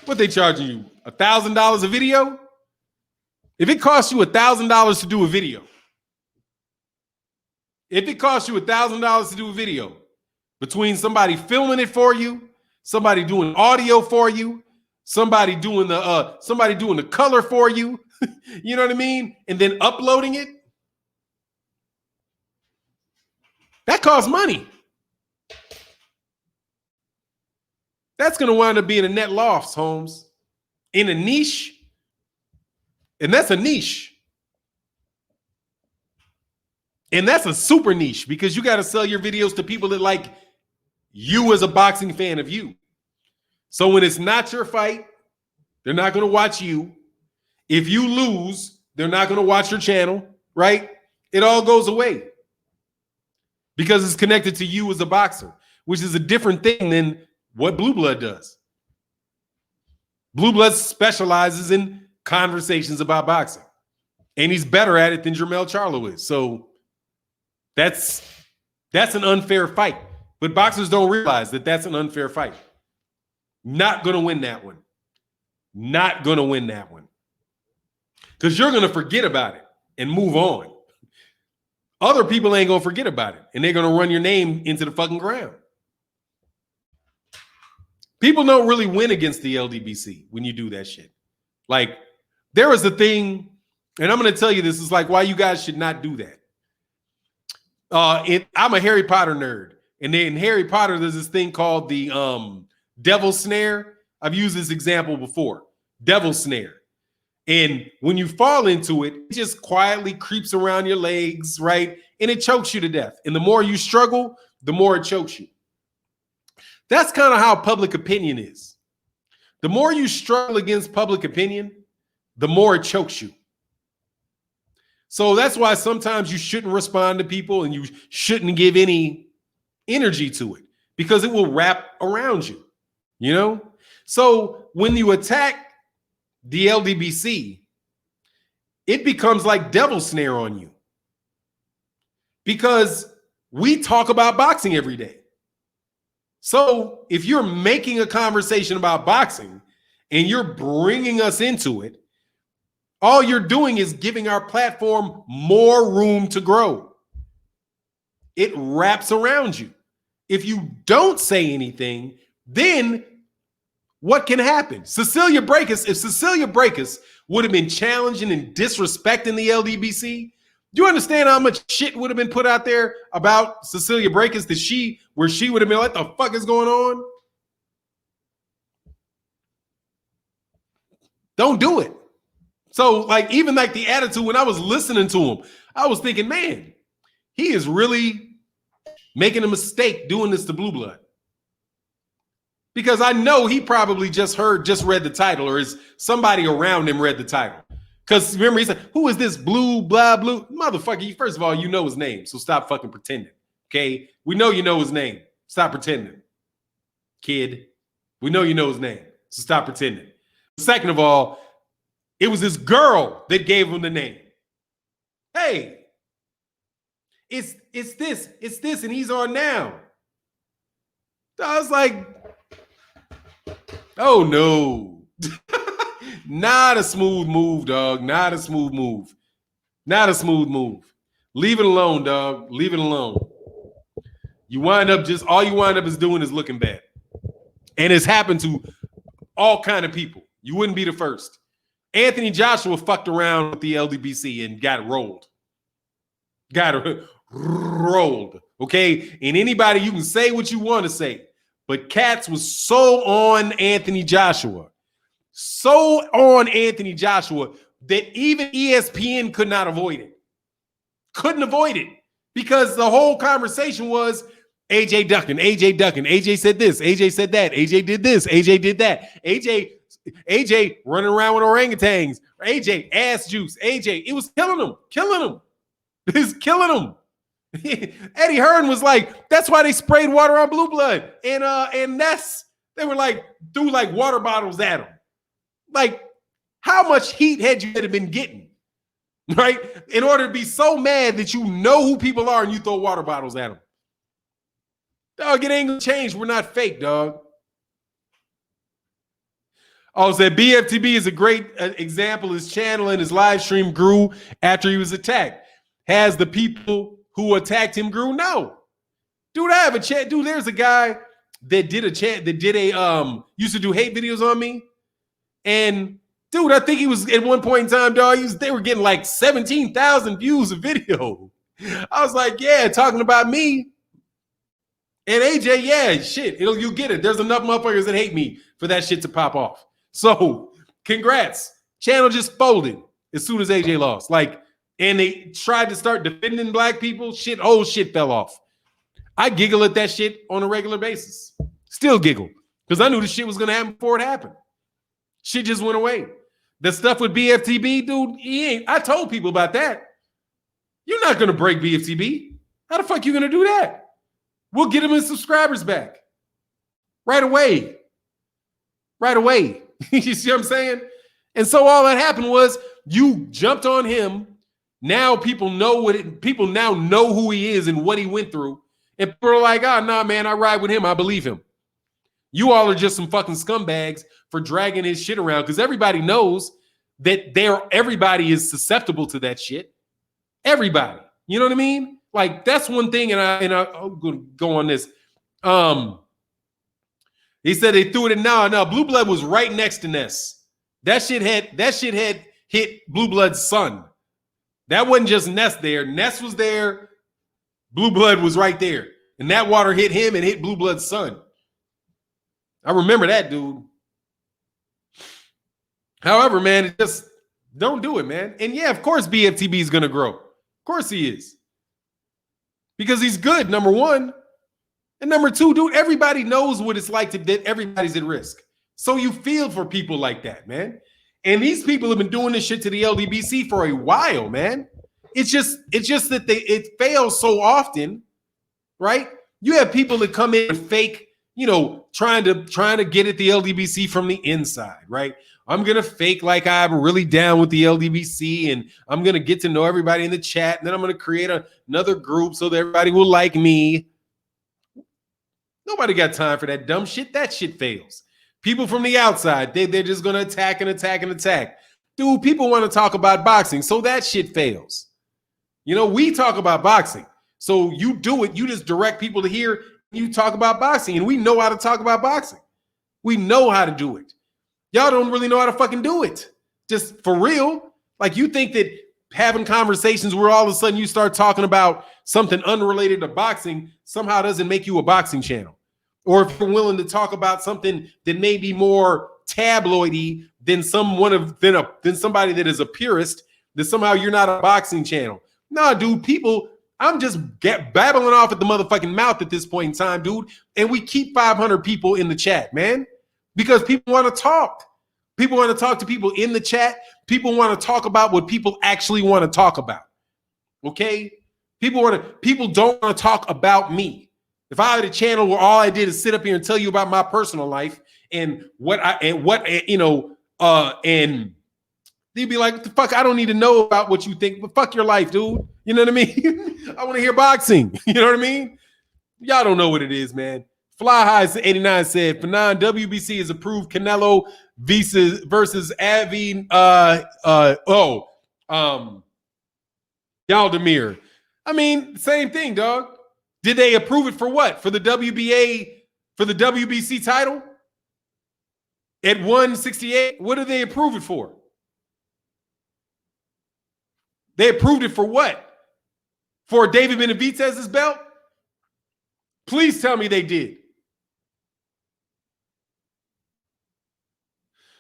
A: What they charging you? $1,000 a video? If it costs you $1,000 to do a video, between somebody filming it for you, somebody doing audio for you, somebody doing the color for you, you know what I mean? And then uploading it, that costs money. That's going to wind up being a net loss, Holmes, in a niche. And that's a niche. And that's a super niche because you got to sell your videos to people that like you as a boxing fan of you. So when it's not your fight, they're not going to watch you. If you lose, they're not going to watch your channel, right? It all goes away because it's connected to you as a boxer, which is a different thing than what Blue Blood does. Blue Blood specializes in conversations about boxing, and he's better at it than Jermell Charlo is. So that's an unfair fight. But boxers don't realize that that's an unfair fight. Not going to win that one. Not going to win that one. Because you're going to forget about it and move on. Other people ain't going to forget about it, and they're going to run your name into the fucking ground. People don't really win against the LDBC when you do that shit. Like, there was a thing, and I'm going to tell you this is like why you guys should not do that. I'm a Harry Potter nerd. And then in Harry Potter, there's this thing called the devil snare. I've used this example before. Devil snare. And when you fall into it, it just quietly creeps around your legs, right? And it chokes you to death. And the more you struggle, the more it chokes you. That's kind of how public opinion is. The more you struggle against public opinion, the more it chokes you. So that's why sometimes you shouldn't respond to people and you shouldn't give any energy to it because it will wrap around you, you know? So when you attack the LDBC, it becomes like devil snare on you because we talk about boxing every day. So if you're making a conversation about boxing and you're bringing us into it, All you're doing is giving our platform more room to grow. It wraps around you. If you don't say anything, then what can happen? If Cecilia Brækhus would have been challenging and disrespecting the LDBC, do you understand how much shit would have been put out there about Cecilia Brækhus where she would have been like, what the fuck is going on? Don't do it. So like, even like the attitude, when I was listening to him, I was thinking, man, he is really making a mistake doing this to Blue Blood. Because I know he probably just read the title, or is somebody around him read the title. Because remember, he said, who is this blue, blah, blue? Motherfucker, first of all, you know his name, so stop fucking pretending, okay? We know you know his name. Stop pretending, kid. We know you know his name, so stop pretending. Second of all, it was this girl that gave him the name. Hey, it's this, and he's on now. I was like, oh no. Not a smooth move, dog. Not a smooth move. Not a smooth move. Leave it alone, dog. Leave it alone. All you wind up is doing is looking bad. And it's happened to all kind of people. You wouldn't be the first. Anthony Joshua fucked around with the LDBC and got rolled. Rolled. Okay? And anybody, you can say what you want to say. But Katz was so on Anthony Joshua that even ESPN could not avoid it. Couldn't avoid it. Because the whole conversation was AJ ducking. AJ said this. AJ said that. AJ did this. AJ did that. AJ running around with orangutans. AJ ass juice. AJ, it was killing him. It's killing him. Eddie Hearn was like, that's why they sprayed water on Blue Blood. And they were like, threw like water bottles at him. Like, how much heat had you been getting, right? In order to be so mad that you know who people are and you throw water bottles at them. Dog, it ain't gonna change. We're not fake, dog. Oh, said BFTB is a great example. His channel and his live stream grew after he was attacked. Has the people who attacked him grew? No. Dude, I have a chat. Dude, there's a guy that did used to do hate videos on me. And dude, I think he was at one point in time, dog, they were getting like 17,000 views a video. I was like, yeah, talking about me. And AJ, yeah, shit, you get it. There's enough motherfuckers that hate me for that shit to pop off. So congrats. Channel just folded as soon as AJ lost. Like, and they tried to start defending black people. Whole shit fell off. I giggle at that shit on a regular basis. Still giggle. Because I knew the shit was going to happen before it happened. Shit just went away. The stuff with BFTB, dude, I told people about that. You're not going to break BFTB. How the fuck you going to do that? We'll get him his subscribers back. Right away. You see what I'm saying? And so all that happened was you jumped on him. Now people now know who he is and what he went through. And people are like, oh, nah, man, I ride with him. I believe him. You all are just some fucking scumbags for dragging his shit around because everybody knows that everybody is susceptible to that shit. Everybody. You know what I mean? Like, that's one thing, and I'm going to go on this. He said they threw it in. No, Blue Blood was right next to Ness. That shit had hit Blue Blood's son. That wasn't just Ness there. Ness was there. Blue Blood was right there. And that water hit him and hit Blue Blood's son. I remember that, dude. However, man, it just don't do it, man. And yeah, of course BFTB is going to grow. Of course he is. Because he's good, number one. And number two, dude, everybody knows what it's like that everybody's at risk. So you feel for people like that, man. And these people have been doing this shit to the LDBC for a while, man. It's just that it fails so often, right? You have people that come in and fake, trying to get at the LDBC from the inside, right? I'm going to fake like I'm really down with the LDBC and I'm going to get to know everybody in the chat. And then I'm going to create another group so that everybody will like me. Nobody got time for that dumb shit. That shit fails. People from the outside, they're just going to attack and attack and attack. Dude, people want to talk about boxing, so that shit fails. You know, we talk about boxing. So you do it, you just direct people to hear you talk about boxing, and we know how to talk about boxing. We know how to do it. Y'all don't really know how to fucking do it. Just for real. Like, you think that having conversations where all of a sudden you start talking about something unrelated to boxing somehow doesn't make you a boxing channel. Or if you're willing to talk about something that may be more tabloidy than somebody that is a purist, that somehow you're not a boxing channel. Nah, dude, people, I'm just babbling off at the motherfucking mouth at this point in time, dude. And we keep 500 people in the chat, man, because people want to talk. People want to talk to people in the chat. People want to talk about what people actually want to talk about. Okay? People don't want to talk about me. If I had a channel where all I did is sit up here and tell you about my personal life and and they'd be like, what the fuck? I don't need to know about what you think, but fuck your life, dude. You know what I mean? I want to hear boxing. You know what I mean? Y'all don't know what it is, man. Fly High 89 said, Fannon, WBC has approved Canelo versus Avi Yaldemir. I mean, same thing, dog. Did they approve it for what? For the WBA, for the WBC title? At 168? What did they approve it for? They approved it for what? For David Benavidez's belt? Please tell me they did.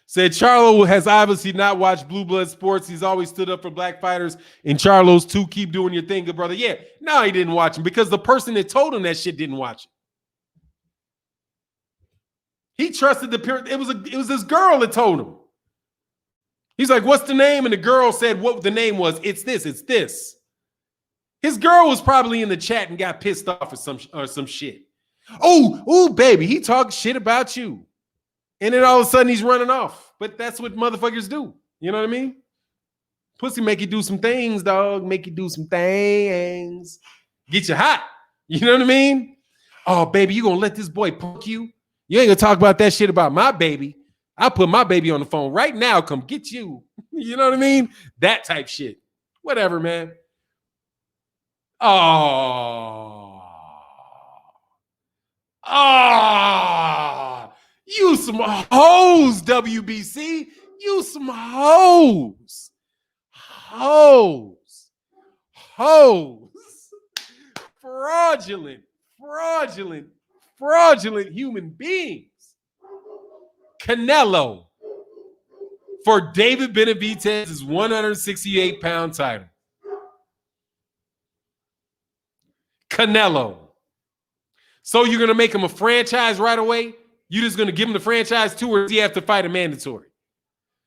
A: Said Charlo has obviously not watched Blue Blood Sports. He's always stood up for black fighters. And Charlo's too. Keep doing your thing, good brother. Yeah, no, he didn't watch him because the person that told him that shit didn't watch it. He trusted the parent. It was this girl that told him. He's like, what's the name? And the girl said what the name was. It's this. It's this. His girl was probably in the chat and got pissed off or some shit. Oh, baby, he talked shit about you. And then all of a sudden he's running off. But that's what motherfuckers do. You know what I mean? Pussy make you do some things, dog. Make you do some things. Get you hot. You know what I mean? Oh, baby, you gonna let this boy punk you? You ain't gonna talk about that shit about my baby. I'll put my baby on the phone right now. Come get you. You know what I mean? That type shit. Whatever, man. Oh, you some hoes, WBC. You some hoes. Hoes. Fraudulent human beings. Canelo for David Benavidez's 168-pound title. Canelo. So you're going to make him a franchise right away? You're just going to give him the franchise too, or does he have to fight a mandatory?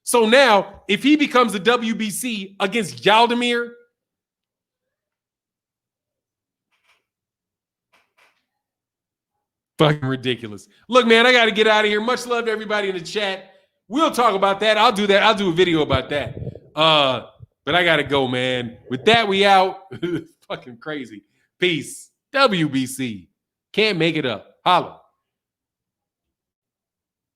A: So now, if he becomes a WBC against Yaldemir, fucking ridiculous. Look, man, I got to get out of here. Much love to everybody in the chat. We'll talk about that. I'll do that. I'll do a video about that. But I got to go, man. With that, we out. Fucking crazy. Peace. WBC. Can't make it up. Holla.